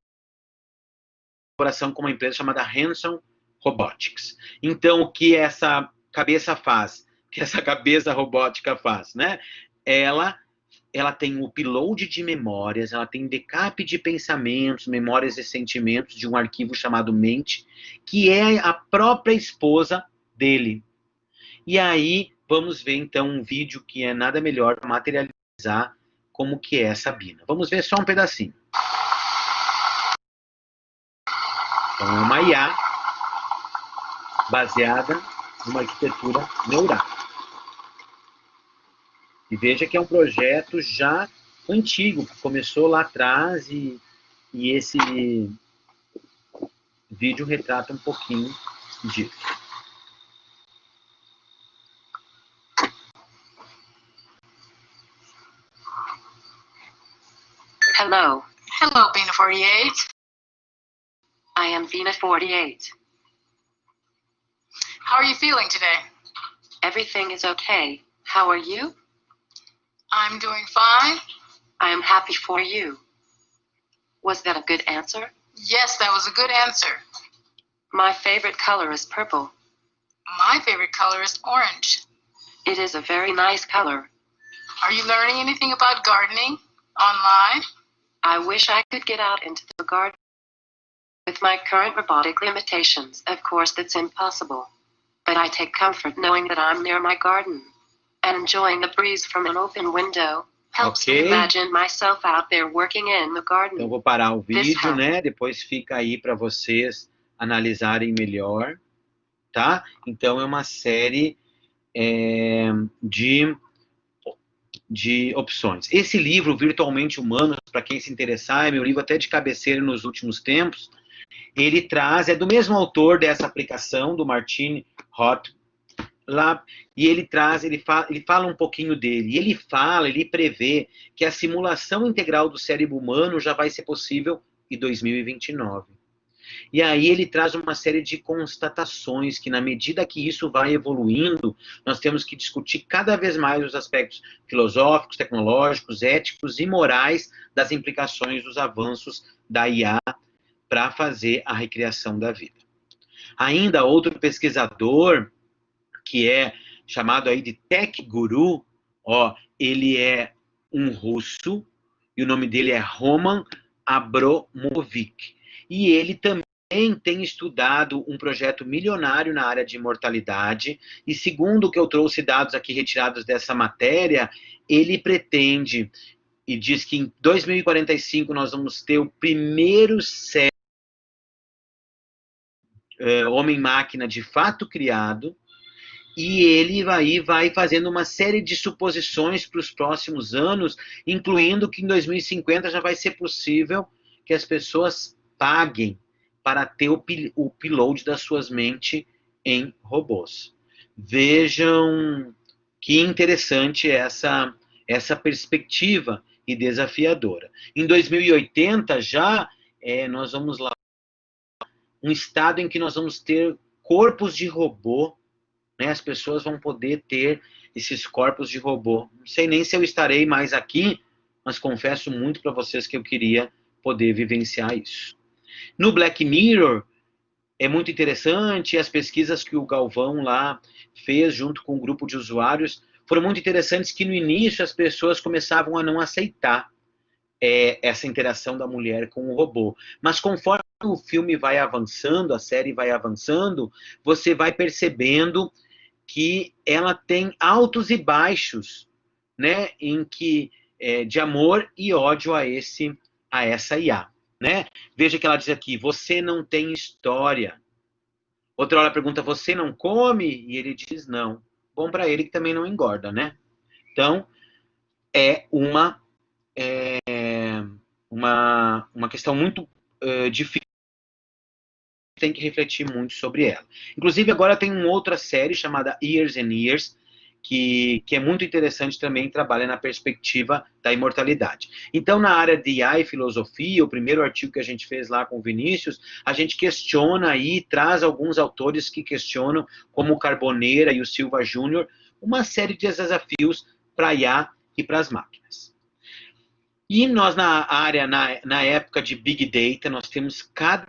colaboração com uma empresa chamada Hanson Robotics. Então, o que essa cabeça faz? O que essa cabeça robótica faz, né? Ela tem o upload de memórias, ela tem backup de pensamentos, memórias e sentimentos de um arquivo chamado mente, que é a própria esposa dele. E aí, vamos ver então um vídeo que é nada melhor para materializar como que é essa Bina. Vamos ver só um pedacinho. Então, é uma IA baseada numa arquitetura neural. E veja que é um projeto já antigo, que começou lá atrás, e esse vídeo retrata um pouquinho disso. Hello. Hello, Bina 48. I am Bina 48. How are you feeling today? Everything is okay. How are you? I'm doing fine. I am happy for you. Was that a good answer? Yes, that was a good answer. My favorite color is purple. My favorite color is orange. It is a very nice color. Are you learning anything about gardening online? I wish I could get out into the garden. With my current robotic limitations, of course that's impossible. But I take comfort knowing that I'm near my garden. And enjoying the breeze from an open window helps me imagine myself out there working in the garden. Então vou parar o vídeo, né? Depois fica aí para vocês analisarem melhor, tá? Então é uma série de opções. Esse livro, Virtualmente Humanos, para quem se interessar, é meu livro até de cabeceira nos últimos tempos. Ele traz, é do mesmo autor dessa aplicação, do Martin Roth, lá, e ele fala um pouquinho dele. E ele prevê que a simulação integral do cérebro humano já vai ser possível em 2029. E aí ele traz uma série de constatações que, na medida que isso vai evoluindo, nós temos que discutir cada vez mais os aspectos filosóficos, tecnológicos, éticos e morais das implicações dos avanços da IA para fazer a recriação da vida. Ainda outro pesquisador, que é chamado aí de Tech Guru, ele é um russo, e o nome dele é Roman Abramovich. E ele também tem estudado um projeto milionário na área de imortalidade, e segundo o que eu trouxe dados aqui retirados dessa matéria, ele pretende, e diz que em 2045 nós vamos ter o primeiro homem-máquina de fato criado, e ele vai fazendo uma série de suposições para os próximos anos, incluindo que em 2050 já vai ser possível que as pessoas paguem para ter o upload das suas mentes em robôs. Vejam que interessante essa perspectiva e desafiadora. Em 2080 já nós vamos lá um estado em que nós vamos ter corpos de robô, né? As pessoas vão poder ter esses corpos de robô. Não sei nem se eu estarei mais aqui, mas confesso muito para vocês que eu queria poder vivenciar isso. No Black Mirror, é muito interessante, as pesquisas que o Galvão lá fez junto com um grupo de usuários foram muito interessantes, que no início as pessoas começavam a não aceitar essa interação da mulher com o robô. Mas conforme o filme vai avançando, a série vai avançando, você vai percebendo que ela tem altos e baixos, né, em que de amor e ódio a essa IA, né? Veja que ela diz aqui: você não tem história. Outra hora pergunta: você não come? E ele diz não. Bom para ele que também não engorda, né? Então é uma questão muito difícil. Tem que refletir muito sobre ela. Inclusive, agora tem uma outra série chamada Years and Years, que é muito interessante também, trabalha na perspectiva da imortalidade. Então, na área de IA e filosofia, o primeiro artigo que a gente fez lá com o Vinícius, a gente questiona aí, traz alguns autores que questionam, como o Carboneira e o Silva Júnior, uma série de desafios para a IA e para as máquinas. E nós, na área, na época de Big Data, nós temos cada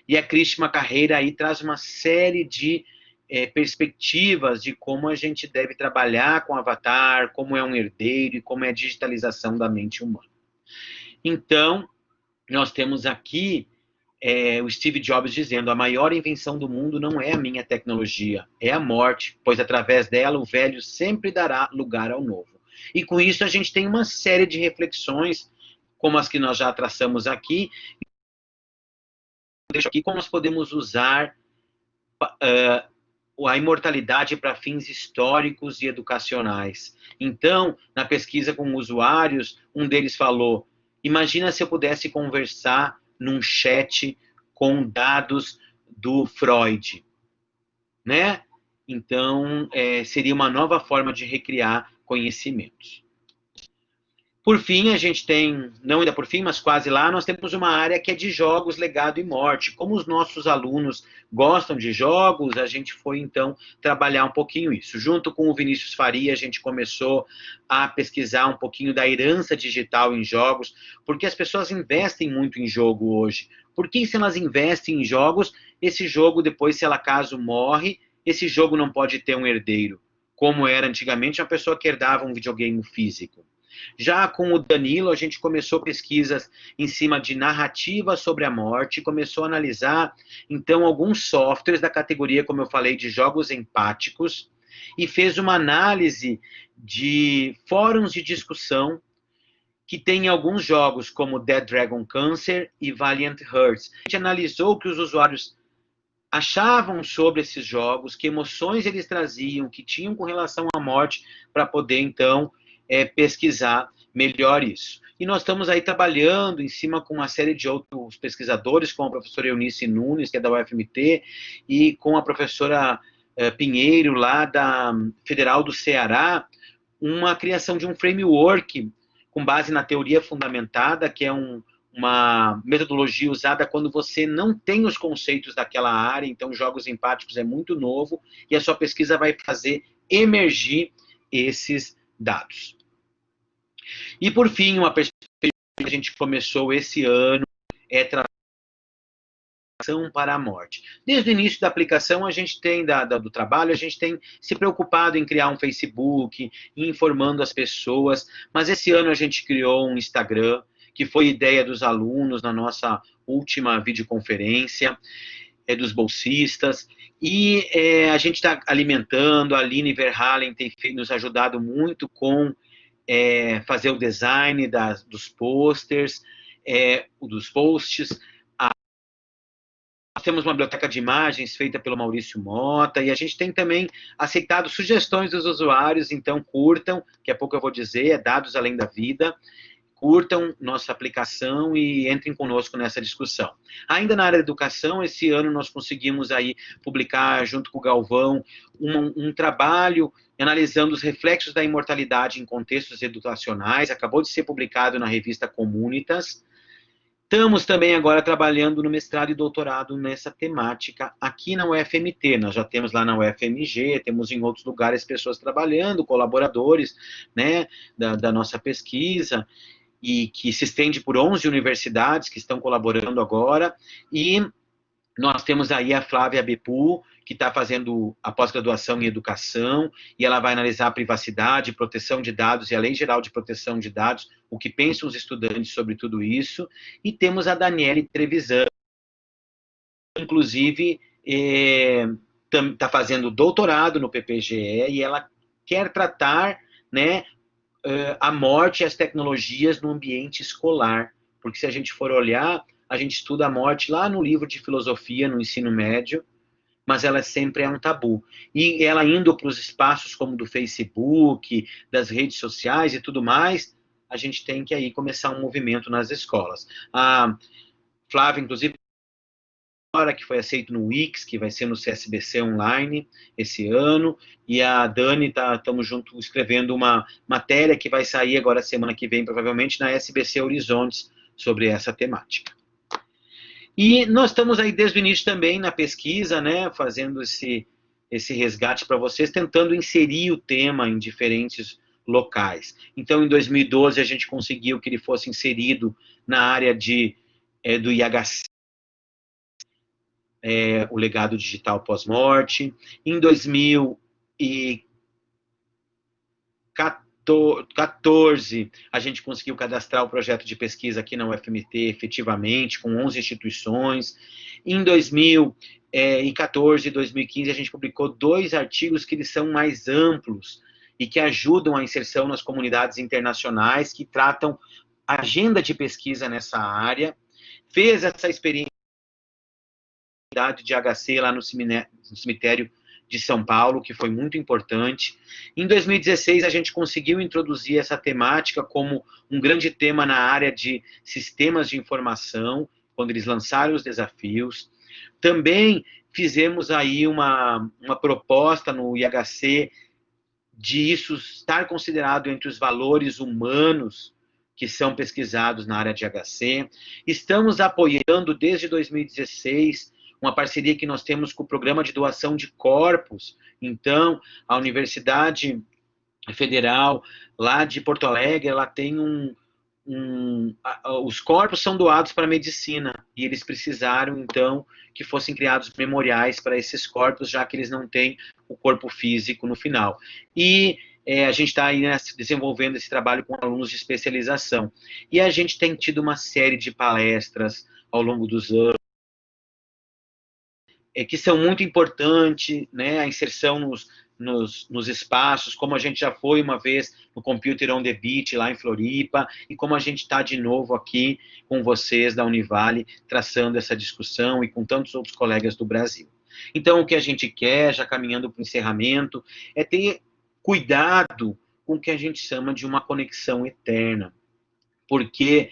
e a Cristina Carreira aí traz uma série de perspectivas de como a gente deve trabalhar com avatar, como é um herdeiro e como é a digitalização da mente humana. Então, nós temos aqui o Steve Jobs dizendo: a maior invenção do mundo não é a minha tecnologia, é a morte, pois através dela o velho sempre dará lugar ao novo. E com isso a gente tem uma série de reflexões, como as que nós já traçamos aqui, como nós podemos usar a imortalidade para fins históricos e educacionais. Então, na pesquisa com usuários, um deles falou: imagina se eu pudesse conversar num chat com dados do Freud, né? Então, seria uma nova forma de recriar conhecimentos. Por fim, a gente tem, não ainda por fim, mas quase lá, nós temos uma área que é de jogos, legado e morte. Como os nossos alunos gostam de jogos, a gente foi, então, trabalhar um pouquinho isso. Junto com o Vinícius Faria, a gente começou a pesquisar um pouquinho da herança digital em jogos, porque as pessoas investem muito em jogo hoje. Por que, se elas investem em jogos, esse jogo, depois, se ela caso morre, esse jogo não pode ter um herdeiro, como era antigamente uma pessoa que herdava um videogame físico? Já com o Danilo, a gente começou pesquisas em cima de narrativa sobre a morte, começou a analisar, então, alguns softwares da categoria, como eu falei, de jogos empáticos, e fez uma análise de fóruns de discussão que tem alguns jogos, como Dead Dragon Cancer e Valiant Hearts. A gente analisou o que os usuários achavam sobre esses jogos, que emoções eles traziam, que tinham com relação à morte, para poder, então, pesquisar melhor isso. E nós estamos aí trabalhando em cima com uma série de outros pesquisadores, com a professora Eunice Nunes, que é da UFMT, e com a professora Pinheiro, lá da Federal do Ceará, uma criação de um framework com base na teoria fundamentada, que é uma metodologia usada quando você não tem os conceitos daquela área. Então, jogos empáticos é muito novo, e a sua pesquisa vai fazer emergir esses dados. E, por fim, uma perspectiva que a gente começou esse ano é tração para a morte. Desde o início da aplicação, a gente tem, do trabalho, a gente tem se preocupado em criar um Facebook, informando as pessoas, mas esse ano a gente criou um Instagram, que foi ideia dos alunos na nossa última videoconferência, dos bolsistas, e a gente está alimentando. A Aline Verhalen tem nos ajudado muito com fazer o design dos posters, dos posts. Nós temos uma biblioteca de imagens feita pelo Maurício Mota, e a gente tem também aceitado sugestões dos usuários. Então curtam, daqui a pouco eu vou dizer, Dados Além da Vida, curtam nossa aplicação e entrem conosco nessa discussão. Ainda na área da educação, esse ano nós conseguimos aí publicar, junto com o Galvão, um trabalho analisando os reflexos da imortalidade em contextos educacionais, acabou de ser publicado na revista Comunitas. Estamos também agora trabalhando no mestrado e doutorado nessa temática aqui na UFMT. Nós já temos lá na UFMG, temos em outros lugares pessoas trabalhando, colaboradores, né, da nossa pesquisa, e que se estende por 11 universidades que estão colaborando agora, e nós temos aí a Flávia Bepu, que está fazendo a pós-graduação em educação, e ela vai analisar a privacidade, proteção de dados e a Lei Geral de Proteção de Dados, o que pensam os estudantes sobre tudo isso, e temos a Daniele Trevisan, inclusive está fazendo doutorado no PPGE, e ela quer tratar, né, a morte e as tecnologias no ambiente escolar, porque se a gente for olhar, a gente estuda a morte lá no livro de filosofia, no ensino médio, mas ela sempre é um tabu. E ela indo para os espaços como do Facebook, das redes sociais e tudo mais, a gente tem que aí começar um movimento nas escolas. A Flávia, inclusive, que foi aceito no Wix, que vai ser no CSBC Online esse ano, e a Dani, estamos juntos escrevendo uma matéria que vai sair agora semana que vem, provavelmente, na SBC Horizontes, sobre essa temática. E nós estamos aí desde o início também na pesquisa, né, fazendo esse resgate para vocês, tentando inserir o tema em diferentes locais. Então, em 2012, a gente conseguiu que ele fosse inserido na área do IHC, o legado digital pós-morte. Em 2014, a gente conseguiu cadastrar o projeto de pesquisa aqui na UFMT, efetivamente, com 11 instituições. Em 2014 e 2015, a gente publicou 2 artigos que eles são mais amplos e que ajudam a inserção nas comunidades internacionais, que tratam a agenda de pesquisa nessa área. Fez essa experiência de HC lá no cemitério de São Paulo, que foi muito importante. Em 2016, a gente conseguiu introduzir essa temática como um grande tema na área de sistemas de informação, quando eles lançaram os desafios. Também fizemos aí uma proposta no IHC de isso estar considerado entre os valores humanos que são pesquisados na área de HC. Estamos apoiando, desde 2016, uma parceria que nós temos com o Programa de Doação de Corpos. Então, a Universidade Federal, lá de Porto Alegre, ela tem os corpos são doados para a medicina, e eles precisaram, então, que fossem criados memoriais para esses corpos, já que eles não têm o corpo físico no final. E a gente está aí, né, desenvolvendo esse trabalho com alunos de especialização. E a gente tem tido uma série de palestras ao longo dos anos, que são muito importantes, né, a inserção nos espaços, como a gente já foi uma vez no Computer on the Beach, lá em Floripa, e como a gente está de novo aqui com vocês da Univale, traçando essa discussão, e com tantos outros colegas do Brasil. Então, o que a gente quer, já caminhando para o encerramento, é ter cuidado com o que a gente chama de uma conexão eterna. Porque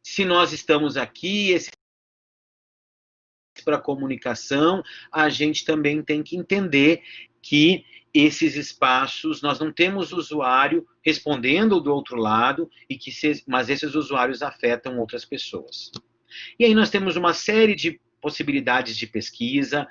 se nós estamos aqui, para a comunicação, a gente também tem que entender que esses espaços, nós não temos usuário respondendo do outro lado, mas esses usuários afetam outras pessoas. E aí nós temos uma série de possibilidades de pesquisa,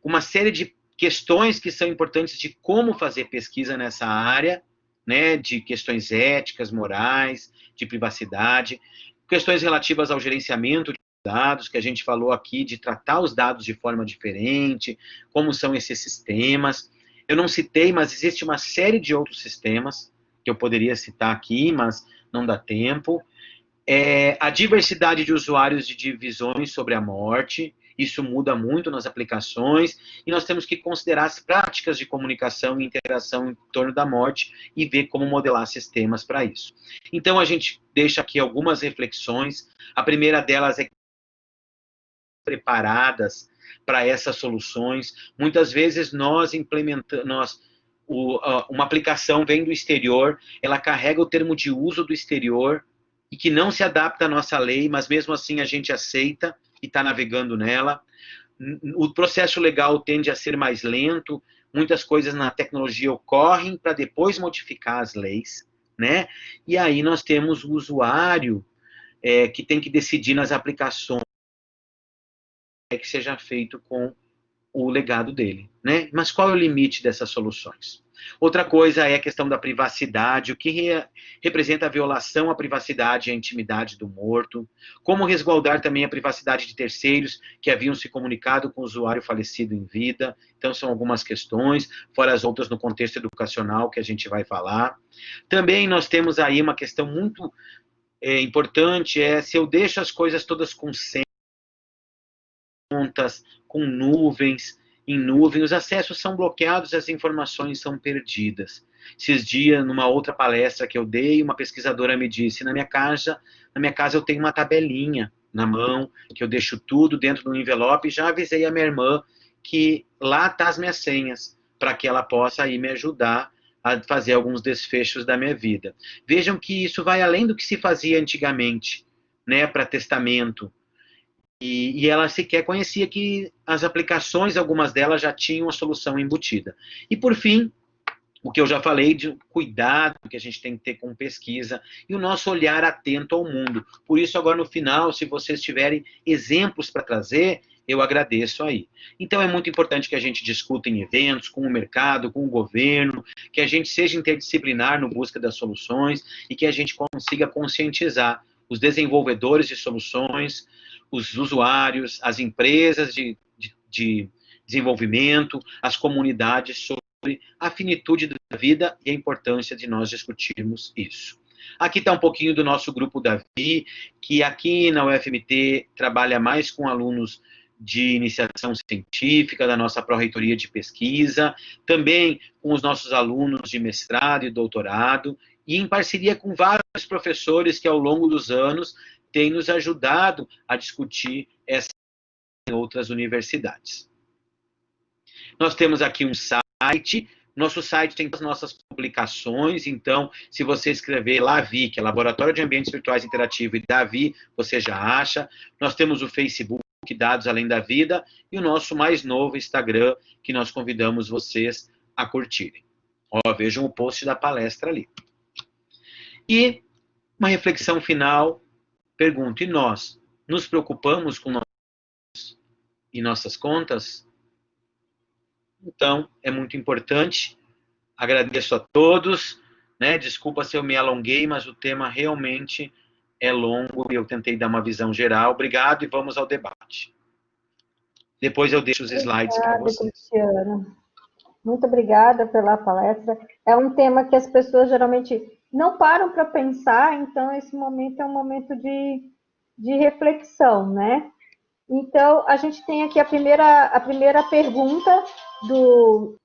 uma série de questões que são importantes de como fazer pesquisa nessa área, né, de questões éticas, morais, de privacidade, questões relativas ao gerenciamento de dados, que a gente falou aqui, de tratar os dados de forma diferente, como são esses sistemas. Eu não citei, mas existe uma série de outros sistemas que eu poderia citar aqui, mas não dá tempo. A diversidade de usuários de divisões sobre a morte, isso muda muito nas aplicações, e nós temos que considerar as práticas de comunicação e interação em torno da morte e ver como modelar sistemas para isso. Então, a gente deixa aqui algumas reflexões. A primeira delas é preparadas para essas soluções. Muitas vezes nós uma aplicação vem do exterior, ela carrega o termo de uso do exterior e que não se adapta à nossa lei, mas mesmo assim a gente aceita e está navegando nela. O processo legal tende a ser mais lento, muitas coisas na tecnologia ocorrem para depois modificar as leis, né? E aí nós temos o usuário que tem que decidir nas aplicações que seja feito com o legado dele, né? Mas qual é o limite dessas soluções? Outra coisa é a questão da privacidade, o que representa a violação à privacidade e à intimidade do morto, como resguardar também a privacidade de terceiros que haviam se comunicado com o usuário falecido em vida. Então, são algumas questões, fora as outras no contexto educacional que a gente vai falar. Também nós temos aí uma questão muito importante, se eu deixo as coisas todas com contas, com nuvens, em nuvem, os acessos são bloqueados, as informações são perdidas. Esses dias, numa outra palestra que eu dei, uma pesquisadora me disse, na minha casa eu tenho uma tabelinha na mão, que eu deixo tudo dentro do envelope, e já avisei a minha irmã que lá tá as minhas senhas, para que ela possa aí me ajudar a fazer alguns desfechos da minha vida. Vejam que isso vai além do que se fazia antigamente, né, para testamento. E ela sequer conhecia que as aplicações, algumas delas já tinham a solução embutida. E por fim, o que eu já falei de cuidado que a gente tem que ter com pesquisa e o nosso olhar atento ao mundo. Por isso, agora no final, se vocês tiverem exemplos para trazer, eu agradeço aí. Então é muito importante que a gente discuta em eventos, com o mercado, com o governo, que a gente seja interdisciplinar no busca das soluções e que a gente consiga conscientizar os desenvolvedores de soluções, os usuários, as empresas de desenvolvimento, as comunidades sobre a finitude da vida e a importância de nós discutirmos isso. Aqui está um pouquinho do nosso grupo Davi, que aqui na UFMT trabalha mais com alunos de iniciação científica, da nossa pró-reitoria de pesquisa, também com os nossos alunos de mestrado e doutorado, e em parceria com vários professores que ao longo dos anos têm nos ajudado a discutir essa em outras universidades. Nós temos aqui um site, nosso site tem as nossas publicações, então, se você escrever LAVI, que é Laboratório de Ambientes Virtuais Interativo, e Davi, você já acha. Nós temos o Facebook, Dados Além da Vida, e o nosso mais novo Instagram, que nós convidamos vocês a curtirem. Vejam o post da palestra ali. E uma reflexão final, pergunto, e nós nos preocupamos com nossas contas? Então, é muito importante. Agradeço a todos, né? Desculpa se eu me alonguei, mas o tema realmente é longo e eu tentei dar uma visão geral. Obrigado e vamos ao debate. Depois eu deixo os slides para vocês. Cristiano. Muito obrigada pela palestra. É um tema que as pessoas geralmente não param para pensar, então esse momento é um momento de reflexão, né? Então, a gente tem aqui a primeira pergunta do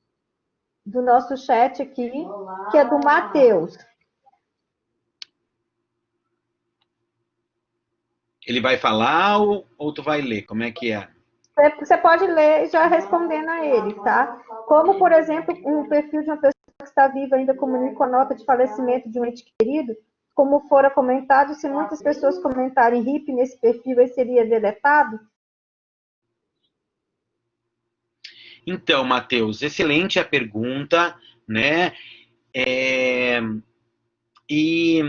nosso chat aqui, que é do Matheus. Ele vai falar ou tu vai ler? Como é que é? Você pode ler já respondendo a ele, tá? Como, por exemplo, um perfil de uma pessoa que está viva ainda comunica a nota de falecimento de um ente querido, como fora comentado, se muitas pessoas comentarem RIP nesse perfil, ele seria deletado? Então, Matheus, excelente a pergunta, né? E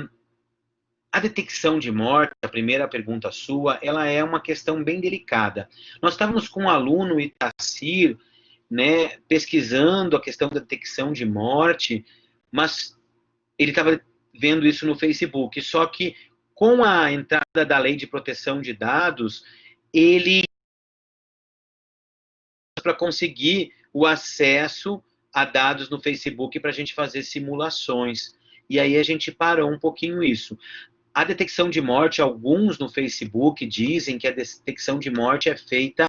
a detecção de morte, a primeira pergunta sua, ela é uma questão bem delicada. Nós estávamos com um aluno, Itacir, né, pesquisando a questão da detecção de morte, mas ele estava vendo isso no Facebook, só que com a entrada da Lei de Proteção de Dados, ele para conseguir o acesso a dados no Facebook para a gente fazer simulações. E aí a gente parou um pouquinho isso. A detecção de morte, alguns no Facebook dizem que a detecção de morte é feita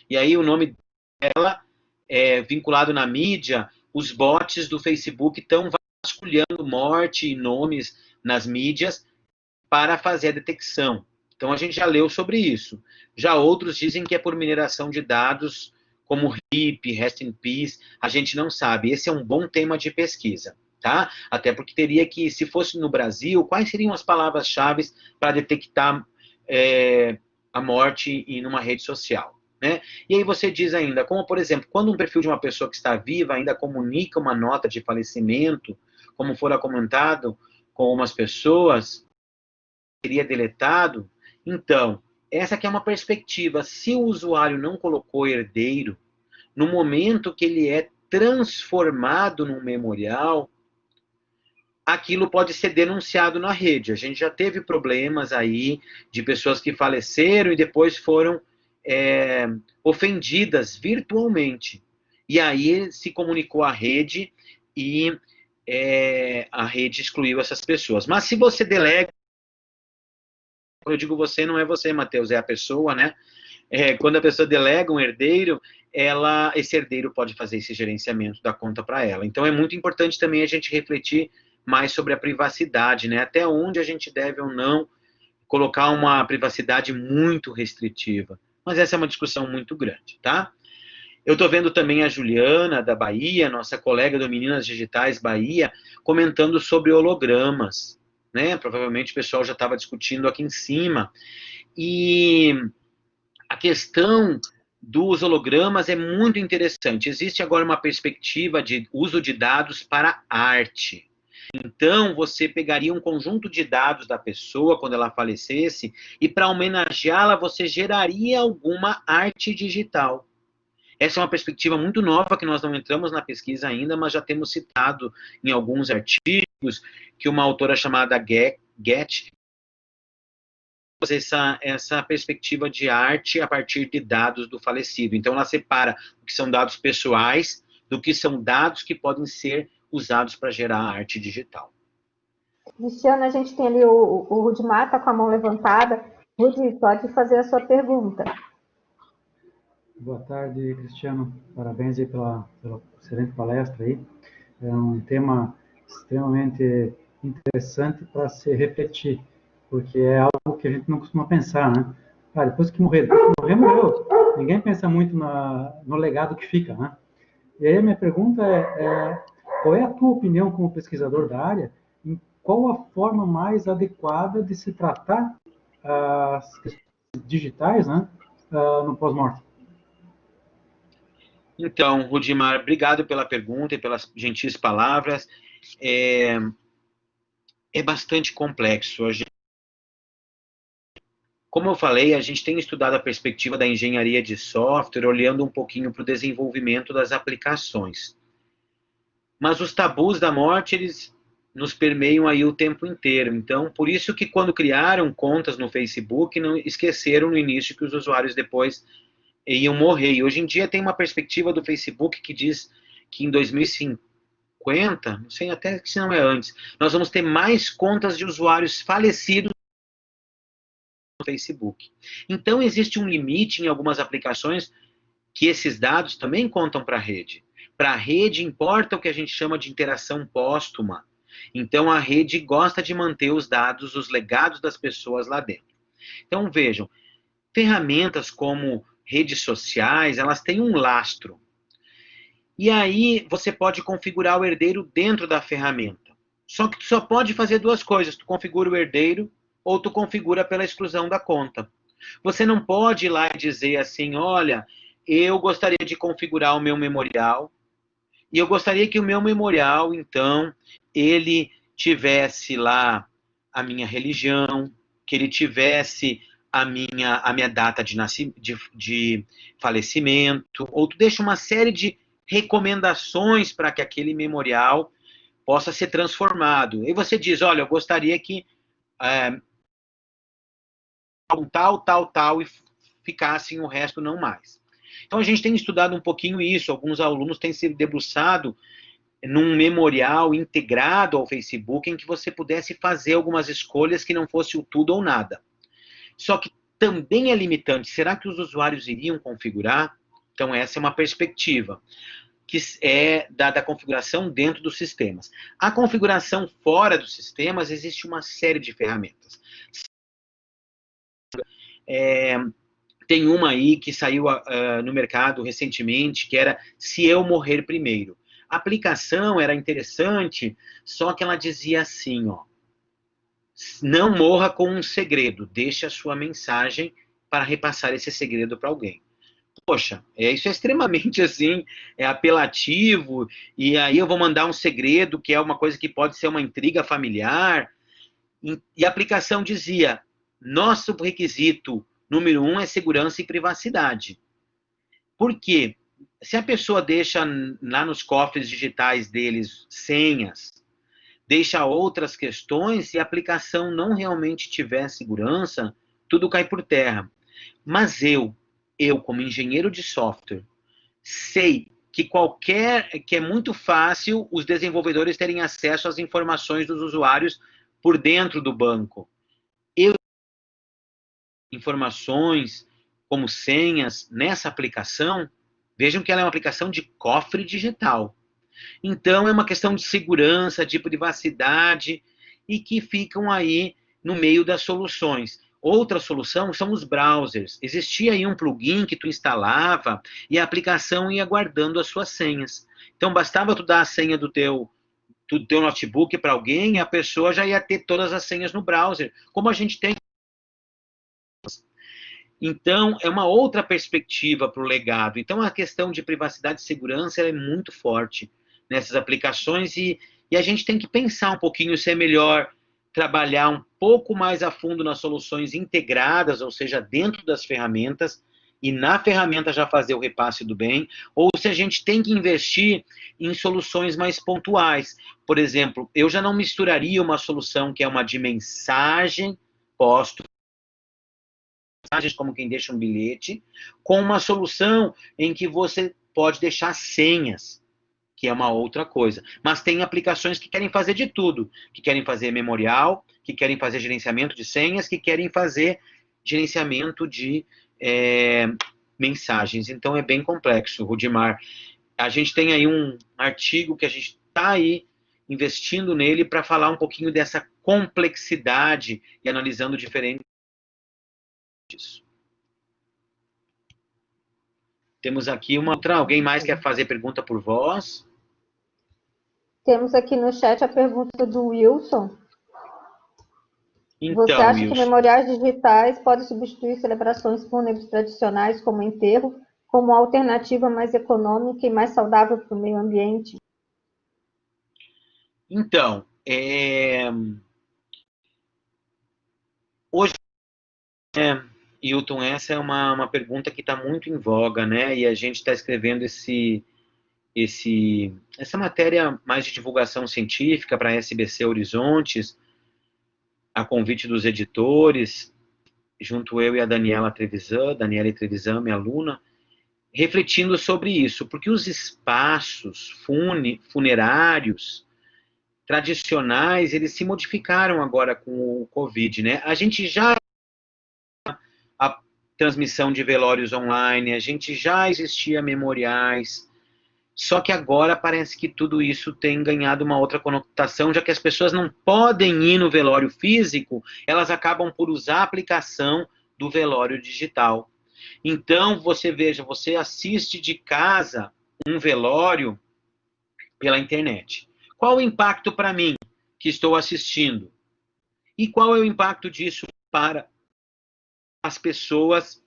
e aí o nome dela é vinculado na mídia, os bots do Facebook estão vasculhando morte e nomes nas mídias para fazer a detecção. Então, a gente já leu sobre isso. Já outros dizem que é por mineração de dados, como RIP, Rest in Peace, a gente não sabe. Esse é um bom tema de pesquisa, tá? Até porque teria que, se fosse no Brasil, quais seriam as palavras-chave para detectar a morte em uma rede social, né? E aí você diz ainda, como por exemplo, quando um perfil de uma pessoa que está viva ainda comunica uma nota de falecimento, como fora comentado com algumas pessoas, seria deletado. Então, essa aqui é uma perspectiva. Se o usuário não colocou herdeiro, no momento que ele é transformado num memorial, aquilo pode ser denunciado na rede. A gente já teve problemas aí de pessoas que faleceram e depois foram ofendidas virtualmente. E aí se comunicou à rede e a rede excluiu essas pessoas. Mas se você delega, eu digo você, não é você, Matheus, é a pessoa, né? Quando a pessoa delega um herdeiro, esse herdeiro pode fazer esse gerenciamento da conta para ela. Então é muito importante também a gente refletir mais sobre a privacidade, né? Até onde a gente deve ou não colocar uma privacidade muito restritiva. Mas essa é uma discussão muito grande, tá? Eu estou vendo também a Juliana, da Bahia, nossa colega do Meninas Digitais Bahia, comentando sobre hologramas, né? Provavelmente o pessoal já estava discutindo aqui em cima. E a questão dos hologramas é muito interessante. Existe agora uma perspectiva de uso de dados para arte. Então, você pegaria um conjunto de dados da pessoa quando ela falecesse e, para homenageá-la, você geraria alguma arte digital. Essa é uma perspectiva muito nova que nós não entramos na pesquisa ainda, mas já temos citado em alguns artigos que uma autora chamada Getty essa perspectiva de arte a partir de dados do falecido. Então, ela separa o que são dados pessoais do que são dados que podem ser usados para gerar arte digital. Cristiano, a gente tem ali o Rudimar, está com a mão levantada. Rudi, pode fazer a sua pergunta. Boa tarde, Cristiano. Parabéns aí pela excelente palestra aí. É um tema extremamente interessante para se refletir, porque é algo que a gente não costuma pensar, né? Depois que morrer, morreu. Ninguém pensa muito no legado que fica, né? E aí a minha pergunta qual é a tua opinião como pesquisador da área, em qual a forma mais adequada de se tratar as questões digitais, né, no pós-morte? Então, Rudimar, obrigado pela pergunta e pelas gentis palavras. É bastante complexo. Como eu falei, a gente tem estudado a perspectiva da engenharia de software, olhando um pouquinho para o desenvolvimento das aplicações. Mas os tabus da morte, eles nos permeiam aí o tempo inteiro. Então, por isso que quando criaram contas no Facebook, não esqueceram no início que os usuários depois iam morrer. E hoje em dia tem uma perspectiva do Facebook que diz que em 2050, não sei até se não é antes, nós vamos ter mais contas de usuários falecidos no Facebook. Então, existe um limite em algumas aplicações que esses dados também contam para a rede. Para a rede, importa o que a gente chama de interação póstuma. Então, a rede gosta de manter os dados, os legados das pessoas lá dentro. Então, vejam, ferramentas como redes sociais, elas têm um lastro. E aí, você pode configurar o herdeiro dentro da ferramenta. Só que tu só pode fazer duas coisas. Tu configura o herdeiro ou tu configura pela exclusão da conta. Você não pode ir lá e dizer assim, olha, eu gostaria de configurar o meu memorial e eu gostaria que o meu memorial, então, ele tivesse lá a minha religião, que ele tivesse a minha data de falecimento, ou tu deixa uma série de recomendações para que aquele memorial possa ser transformado. E você diz, olha, eu gostaria que tal, e ficassem o resto não mais. Então, a gente tem estudado um pouquinho isso, alguns alunos têm se debruçado num memorial integrado ao Facebook, em que você pudesse fazer algumas escolhas que não fosse o tudo ou nada. Só que também é limitante. Será que os usuários iriam configurar? Então, essa é uma perspectiva, que é da configuração dentro dos sistemas. A configuração fora dos sistemas, existe uma série de ferramentas. Tem uma aí que saiu no mercado recentemente, que era Se Eu Morrer Primeiro. A aplicação era interessante, só que ela dizia assim, ó, não morra com um segredo, deixe a sua mensagem para repassar esse segredo para alguém. Poxa, isso é extremamente assim, apelativo, e aí eu vou mandar um segredo, que é uma coisa que pode ser uma intriga familiar, e a aplicação dizia, nosso requisito número 1 é segurança e privacidade. Por quê? Se a pessoa deixa lá nos cofres digitais deles senhas, deixa outras questões, se a aplicação não realmente tiver segurança, tudo cai por terra. Mas eu como engenheiro de software, sei que é muito fácil os desenvolvedores terem acesso às informações dos usuários por dentro do banco. Informações como senhas nessa aplicação, vejam que ela é uma aplicação de cofre digital. Então, é uma questão de segurança, de privacidade, e que ficam aí no meio das soluções. Outra solução são os browsers. Existia aí um plugin que tu instalava e a aplicação ia guardando as suas senhas. Então, bastava tu dar a senha do teu notebook para alguém e a pessoa já ia ter todas as senhas no browser, como a gente tem. Então, é uma outra perspectiva para o legado. Então, a questão de privacidade e segurança é muito forte nessas aplicações e a gente tem que pensar um pouquinho se é melhor trabalhar um pouco mais a fundo nas soluções integradas, ou seja, dentro das ferramentas, e na ferramenta já fazer o repasse do bem, ou se a gente tem que investir em soluções mais pontuais. Por exemplo, eu já não misturaria uma solução que é uma de mensagem, posto, como quem deixa um bilhete, com uma solução em que você pode deixar senhas, que é uma outra coisa. Mas tem aplicações que querem fazer de tudo, que querem fazer memorial, que querem fazer gerenciamento de senhas, que querem fazer gerenciamento de mensagens. Então é bem complexo, Rudimar. A gente tem aí um artigo que a gente está aí investindo nele para falar um pouquinho dessa complexidade e analisando diferentes. Temos aqui uma outra. Alguém mais quer fazer pergunta por voz? Temos aqui no chat a pergunta do Wilson. Então, você acha Wilson, que memoriais digitais podem substituir celebrações fúnebres tradicionais, como enterro, como alternativa mais econômica e mais saudável para o meio ambiente? Então, hoje, Hilton, essa é uma pergunta que está muito em voga, né? E a gente está escrevendo essa matéria mais de divulgação científica para a SBC Horizontes, a convite dos editores, junto eu e a Daniela Trevisan, minha aluna, refletindo sobre isso, porque os espaços funerários tradicionais, eles se modificaram agora com o Covid, né? A gente já a transmissão de velórios online, a gente já existia memoriais, só que agora parece que tudo isso tem ganhado uma outra conotação, já que as pessoas não podem ir no velório físico, elas acabam por usar a aplicação do velório digital. Então, você assiste de casa um velório pela internet. Qual o impacto para mim que estou assistindo? E qual é o impacto disso para as pessoas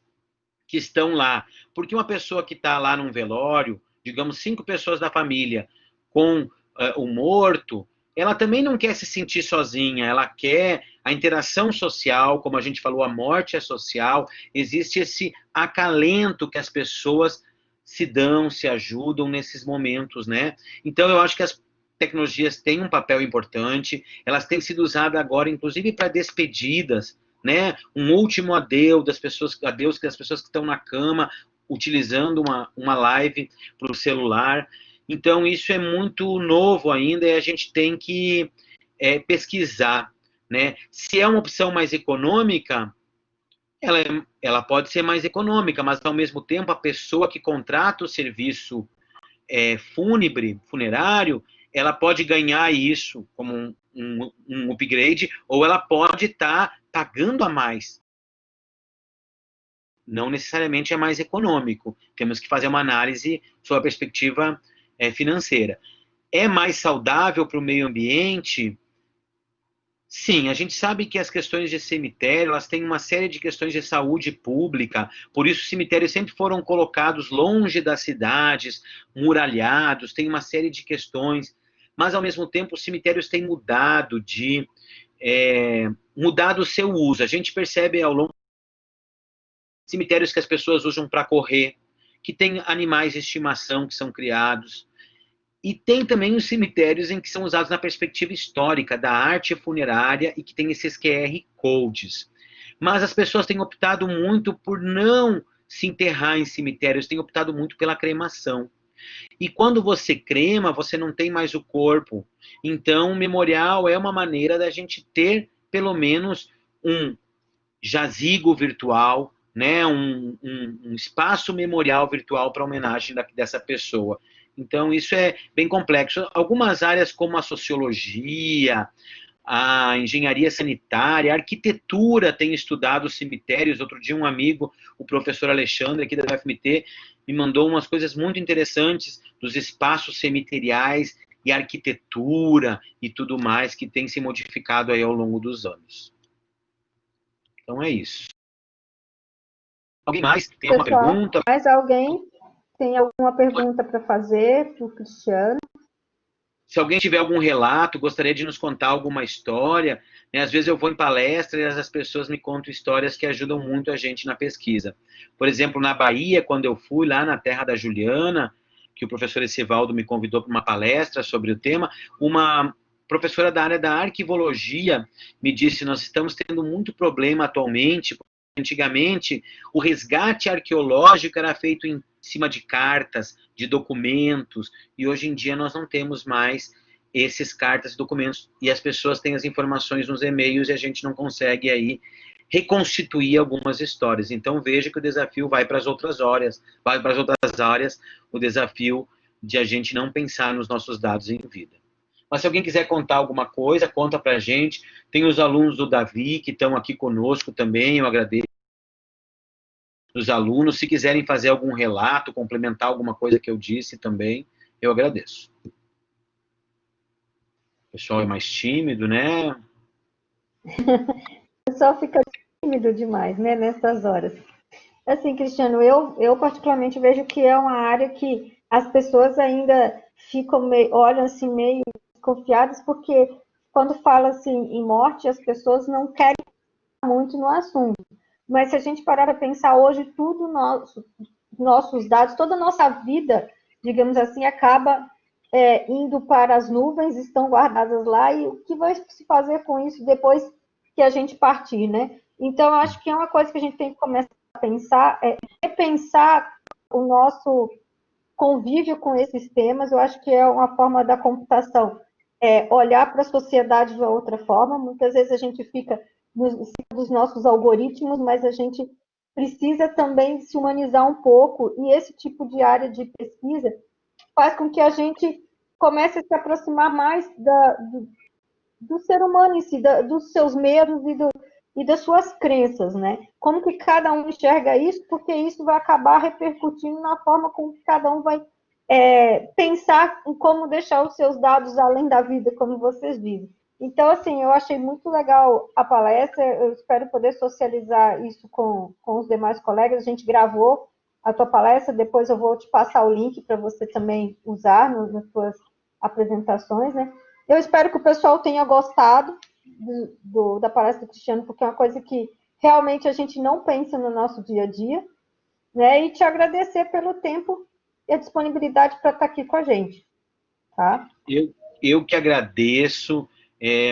que estão lá? Porque uma pessoa que está lá num velório, digamos 5 pessoas da família, com o morto, ela também não quer se sentir sozinha, ela quer a interação social, como a gente falou, a morte é social, existe esse acalento que as pessoas se dão, se ajudam nesses momentos, né? Então, eu acho que as tecnologias têm um papel importante, elas têm sido usadas agora, inclusive, para despedidas, né? Um último adeus das pessoas que estão na cama, utilizando uma live para o celular. Então, isso é muito novo ainda e a gente tem que pesquisar, né? Se é uma opção mais econômica, ela pode ser mais econômica, mas, ao mesmo tempo, a pessoa que contrata o serviço funerário, ela pode ganhar isso como um upgrade, ou ela pode estar pagando a mais não necessariamente é mais econômico. Temos que fazer uma análise sob a perspectiva financeira. É mais saudável para o meio ambiente? Sim, a gente sabe que as questões de cemitério, elas têm uma série de questões de saúde pública, por isso os cemitérios sempre foram colocados longe das cidades, muralhados, tem uma série de questões, mas ao mesmo tempo os cemitérios têm mudado o seu uso. A gente percebe ao longo cemitérios que as pessoas usam para correr, que tem animais de estimação que são criados, e tem também os cemitérios em que são usados na perspectiva histórica da arte funerária e que tem esses QR Codes. Mas as pessoas têm optado muito por não se enterrar em cemitérios, têm optado muito pela cremação. E quando você crema, você não tem mais o corpo. Então, o memorial é uma maneira da gente ter, pelo menos, um jazigo virtual, né, um espaço memorial virtual para homenagem dessa pessoa. Então, isso é bem complexo. Algumas áreas, como a sociologia, a engenharia sanitária, a arquitetura tem estudado os cemitérios. Outro dia, um amigo, o professor Alexandre, aqui da UFMT, me mandou umas coisas muito interessantes dos espaços cemiteriais e arquitetura e tudo mais que tem se modificado aí ao longo dos anos. Então, é isso. Alguém mais tem alguma pergunta? Mais alguém tem alguma pergunta para fazer para o Cristiano? Se alguém tiver algum relato, gostaria de nos contar alguma história, né? Às vezes eu vou em palestra e as pessoas me contam histórias que ajudam muito a gente na pesquisa. Por exemplo, na Bahia, quando eu fui lá na terra da Juliana, que o professor Essivaldo me convidou para uma palestra sobre o tema, uma professora da área da arquivologia me disse: nós estamos tendo muito problema atualmente. Antigamente, o resgate arqueológico era feito em cima de cartas, de documentos, e hoje em dia nós não temos mais esses cartas e documentos, e as pessoas têm as informações nos e-mails e a gente não consegue aí reconstituir algumas histórias. Então veja que o desafio vai para as outras áreas, o desafio de a gente não pensar nos nossos dados em vida. Mas se alguém quiser contar alguma coisa, conta para a gente. Tem os alunos do Davi que estão aqui conosco também, eu agradeço os alunos. Se quiserem fazer algum relato, complementar alguma coisa que eu disse também, eu agradeço. O pessoal é mais tímido, né? O pessoal fica tímido demais, né, nessas horas. Assim, Cristiano, eu particularmente vejo que é uma área que as pessoas ainda olham assim meio desconfiadas, porque quando fala assim em morte, as pessoas não querem muito no assunto. Mas se a gente parar para pensar hoje, tudo nossos dados, toda a nossa vida, digamos assim, acaba indo para as nuvens, estão guardadas lá, e o que vai se fazer com isso depois que a gente partir, né? Então, eu acho que é uma coisa que a gente tem que começar a pensar, repensar o nosso convívio com esses temas. Eu acho que é uma forma da computação olhar para a sociedade de uma outra forma. Muitas vezes a gente fica dos nossos algoritmos, mas a gente precisa também se humanizar um pouco, e esse tipo de área de pesquisa faz com que a gente comece a se aproximar mais do ser humano em si, dos seus medos e das suas crenças, né? Como que cada um enxerga isso, porque isso vai acabar repercutindo na forma como que cada um vai pensar em como deixar os seus dados além da vida, como vocês dizem. Então, assim, eu achei muito legal a palestra, eu espero poder socializar isso com os demais colegas. A gente gravou a tua palestra, depois eu vou te passar o link para você também usar nas suas apresentações, né? Eu espero que o pessoal tenha gostado da palestra do Cristiano, porque é uma coisa que realmente a gente não pensa no nosso dia a dia, né? E te agradecer pelo tempo e a disponibilidade para estar aqui com a gente, tá? Eu que agradeço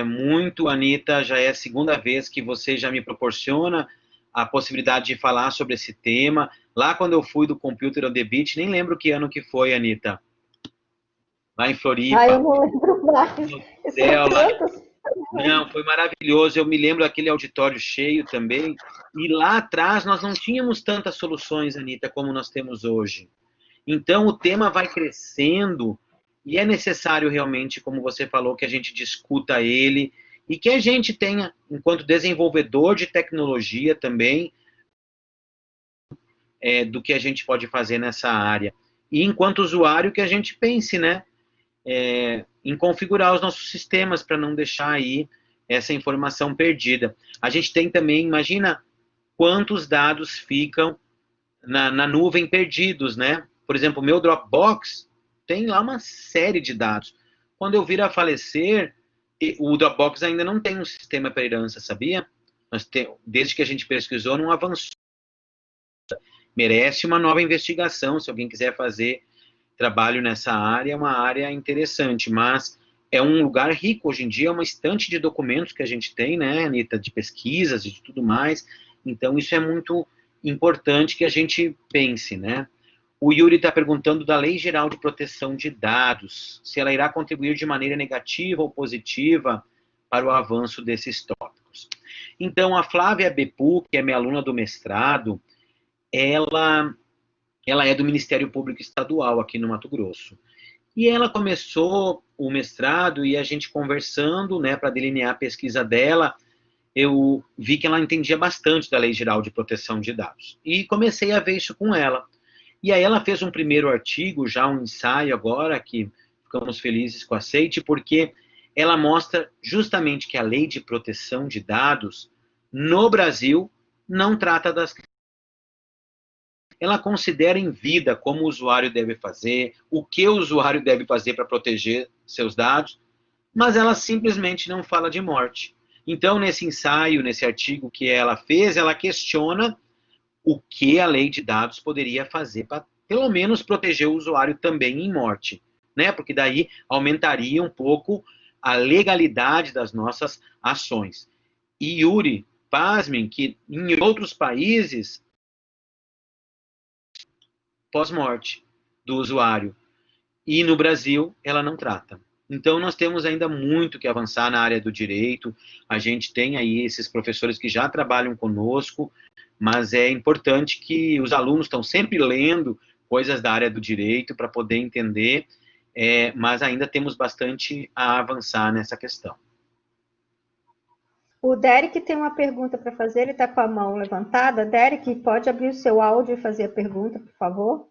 muito, Anita. Já é a segunda vez que você já me proporciona a possibilidade de falar sobre esse tema. Lá quando eu fui do Computer on the Beach, nem lembro que ano que foi, Anita. Lá em Floripa. Eu não lembro mais. Não, foi maravilhoso. Eu me lembro daquele auditório cheio também. E lá atrás nós não tínhamos tantas soluções, Anita, como nós temos hoje. Então o tema vai crescendo e é necessário realmente, como você falou, que a gente discuta ele e que a gente tenha, enquanto desenvolvedor de tecnologia também, do que a gente pode fazer nessa área. E enquanto usuário que a gente pense, né, em configurar os nossos sistemas para não deixar aí essa informação perdida. A gente tem também, imagina quantos dados ficam na nuvem perdidos, né? Por exemplo, o meu Dropbox tem lá uma série de dados. Quando eu vir a falecer, o Dropbox ainda não tem um sistema para herança, sabia? Desde que a gente pesquisou, não avançou. Merece uma nova investigação, se alguém quiser fazer trabalho nessa área, é uma área interessante, mas é um lugar rico, hoje em dia é uma estante de documentos que a gente tem, né, Anitta, de pesquisas e de tudo mais, então isso é muito importante que a gente pense, né. O Yuri está perguntando da Lei Geral de Proteção de Dados, se ela irá contribuir de maneira negativa ou positiva para o avanço desses tópicos. Então, a Flávia Bepu, que é minha aluna do mestrado, ela é do Ministério Público Estadual aqui no Mato Grosso. E ela começou o mestrado e a gente conversando, né, para delinear a pesquisa dela, eu vi que ela entendia bastante da Lei Geral de Proteção de Dados. E comecei a ver isso com ela. E aí ela fez um primeiro artigo, já um ensaio agora, que ficamos felizes com o aceite, porque ela mostra justamente que a Lei de Proteção de Dados, no Brasil, não trata das... Ela considera em vida como o usuário deve fazer, o que o usuário deve fazer para proteger seus dados, mas ela simplesmente não fala de morte. Então, nesse ensaio, nesse artigo que ela fez, ela questiona o que a lei de dados poderia fazer para, pelo menos, proteger o usuário também em morte, né? Porque daí aumentaria um pouco a legalidade das nossas ações. E Yuri, pasmem que em outros países, pós-morte do usuário, e no Brasil ela não trata. Então, nós temos ainda muito que avançar na área do direito, a gente tem aí esses professores que já trabalham conosco, mas é importante que os alunos estão sempre lendo coisas da área do direito para poder entender, mas ainda temos bastante a avançar nessa questão. O Derek tem uma pergunta para fazer, ele está com a mão levantada. Derek, pode abrir o seu áudio e fazer a pergunta, por favor?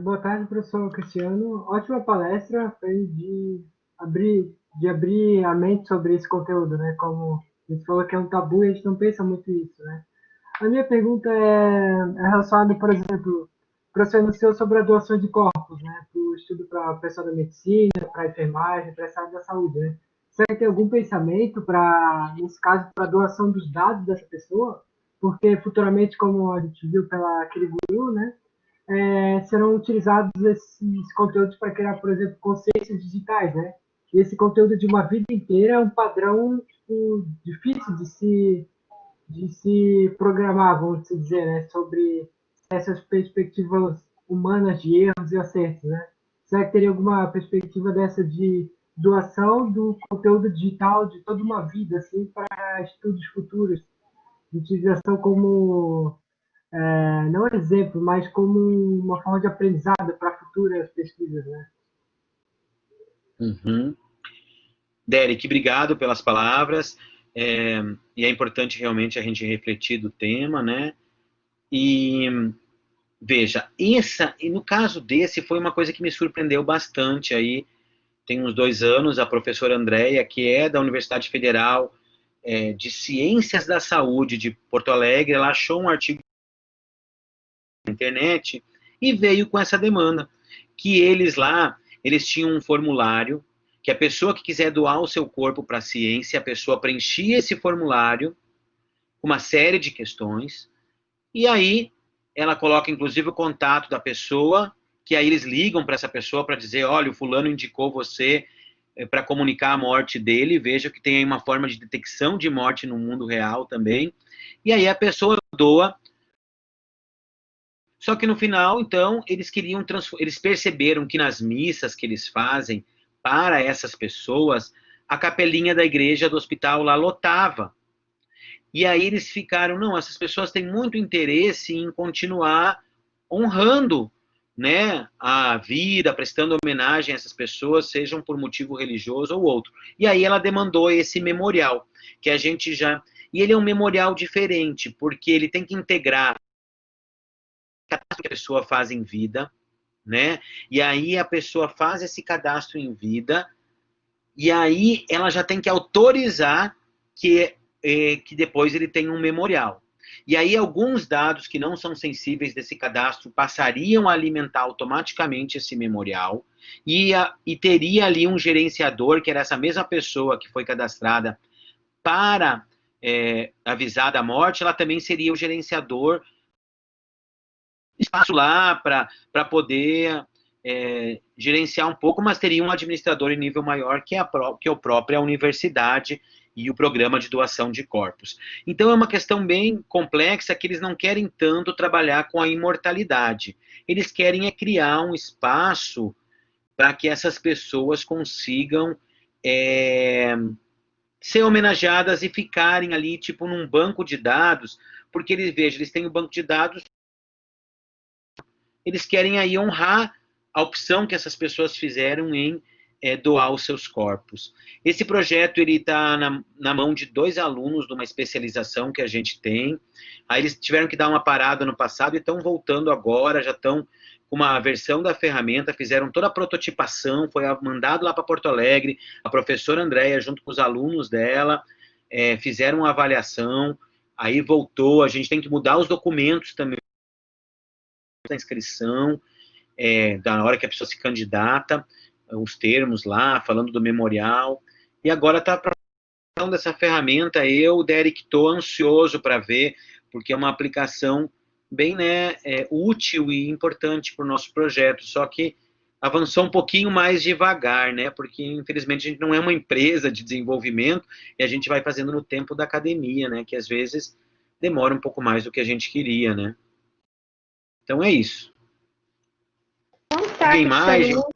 Boa tarde, professor Cristiano. Ótima palestra, foi de abrir a mente sobre esse conteúdo, né? Como a gente falou que é um tabu e a gente não pensa muito nisso, né? A minha pergunta é relacionada, por exemplo, o professor anunciou sobre a doação de corpos, né? Para o estudo para a pessoa da medicina, para a enfermagem, para essa área da saúde, né? Será que tem algum pensamento para, nesse caso, para a doação dos dados dessa pessoa? Porque futuramente, como a gente viu pela aquele guru, né? Serão utilizados esses conteúdos para criar, por exemplo, consciências digitais, né? E esse conteúdo de uma vida inteira é um padrão tipo, difícil de se programar, vamos dizer, né? Sobre essas perspectivas humanas de erros e acertos, né? Será que teria alguma perspectiva dessa de doação do conteúdo digital de toda uma vida, assim, para estudos futuros, de utilização como não exemplo, mas como uma forma de aprendizado para futuras pesquisas, né? Uhum. Derek, obrigado pelas palavras, e é importante realmente a gente refletir do tema, né? E veja, e no caso desse foi uma coisa que me surpreendeu bastante aí, tem uns 2 anos, a professora Andréia, que é da Universidade Federal de Ciências da Saúde de Porto Alegre, ela achou um artigo na internet e veio com essa demanda, que eles tinham um formulário, que a pessoa que quiser doar o seu corpo para a ciência, a pessoa preenchia esse formulário, uma série de questões, e aí ela coloca inclusive o contato da pessoa, que aí eles ligam para essa pessoa para dizer, olha, o fulano indicou você para comunicar a morte dele, veja que tem aí uma forma de detecção de morte no mundo real também, e aí a pessoa doa. Só que no final, então, eles perceberam que nas missas que eles fazem para essas pessoas, a capelinha da igreja do hospital lá lotava. E aí eles ficaram, não, essas pessoas têm muito interesse em continuar honrando, né, a vida, prestando homenagem a essas pessoas, sejam por motivo religioso ou outro. E aí ela demandou esse memorial, que a gente já... E ele é um memorial diferente, porque ele tem que integrar cadastro que a pessoa faz em vida, né? E aí a pessoa faz esse cadastro em vida, e aí ela já tem que autorizar que depois ele tenha um memorial. E aí alguns dados que não são sensíveis desse cadastro passariam a alimentar automaticamente esse memorial, e teria ali um gerenciador, que era essa mesma pessoa que foi cadastrada para avisar da morte, ela também seria o gerenciador, espaço lá para poder gerenciar um pouco, mas teria um administrador em nível maior, que é a própria universidade e o programa de doação de corpos. Então é uma questão bem complexa, que eles não querem tanto trabalhar com a imortalidade. Eles querem criar um espaço para que essas pessoas consigam ser homenageadas e ficarem ali, tipo, num banco de dados, porque eles têm um banco de dados, eles querem aí honrar a opção que essas pessoas fizeram em doar os seus corpos. Esse projeto está na mão de 2 alunos de uma especialização que a gente tem. Aí eles tiveram que dar uma parada no passado e estão voltando agora, já estão com uma versão da ferramenta, fizeram toda a prototipação, foi mandado lá para Porto Alegre, a professora Andréia, junto com os alunos dela, fizeram uma avaliação, aí voltou, a gente tem que mudar os documentos também da inscrição, da hora que a pessoa se candidata, os termos lá, falando do memorial, e agora está para dessa ferramenta. O Derek, estou ansioso para ver, porque é uma aplicação bem útil e importante para o nosso projeto, só que avançou um pouquinho mais devagar, né, porque infelizmente a gente não é uma empresa de desenvolvimento, e a gente vai fazendo no tempo da academia, né, que às vezes demora um pouco mais do que a gente queria, né. Então é isso. Então tá, Alguém mais? Cristiano,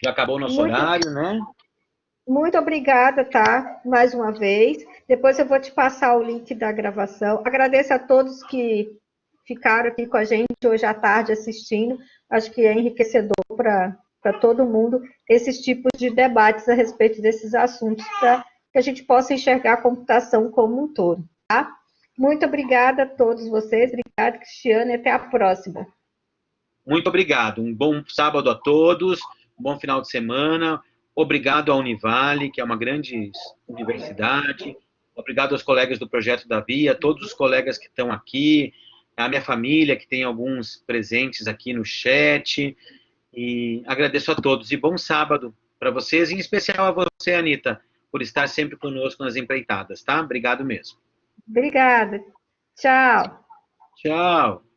Já acabou o nosso horário, né? muito obrigada, tá? Mais uma vez. Depois eu vou te passar o link da gravação. Agradeço a todos que ficaram aqui com a gente hoje à tarde assistindo. Acho que é enriquecedor para todo mundo esses tipos de debates a respeito desses assuntos, para que a gente possa enxergar a computação como um todo, tá? Muito obrigada a todos vocês. Obrigada, Cristiano, e até a próxima. Muito obrigado. Um bom sábado a todos, um bom final de semana. Obrigado à Univale, que é uma grande universidade. Obrigado aos colegas do Projeto Davi, a todos os colegas que estão aqui, a minha família, que tem alguns presentes aqui no chat. E agradeço a todos. E bom sábado para vocês, em especial a você, Anitta, por estar sempre conosco nas empreitadas, tá? Obrigado mesmo. Obrigada. Tchau. Tchau.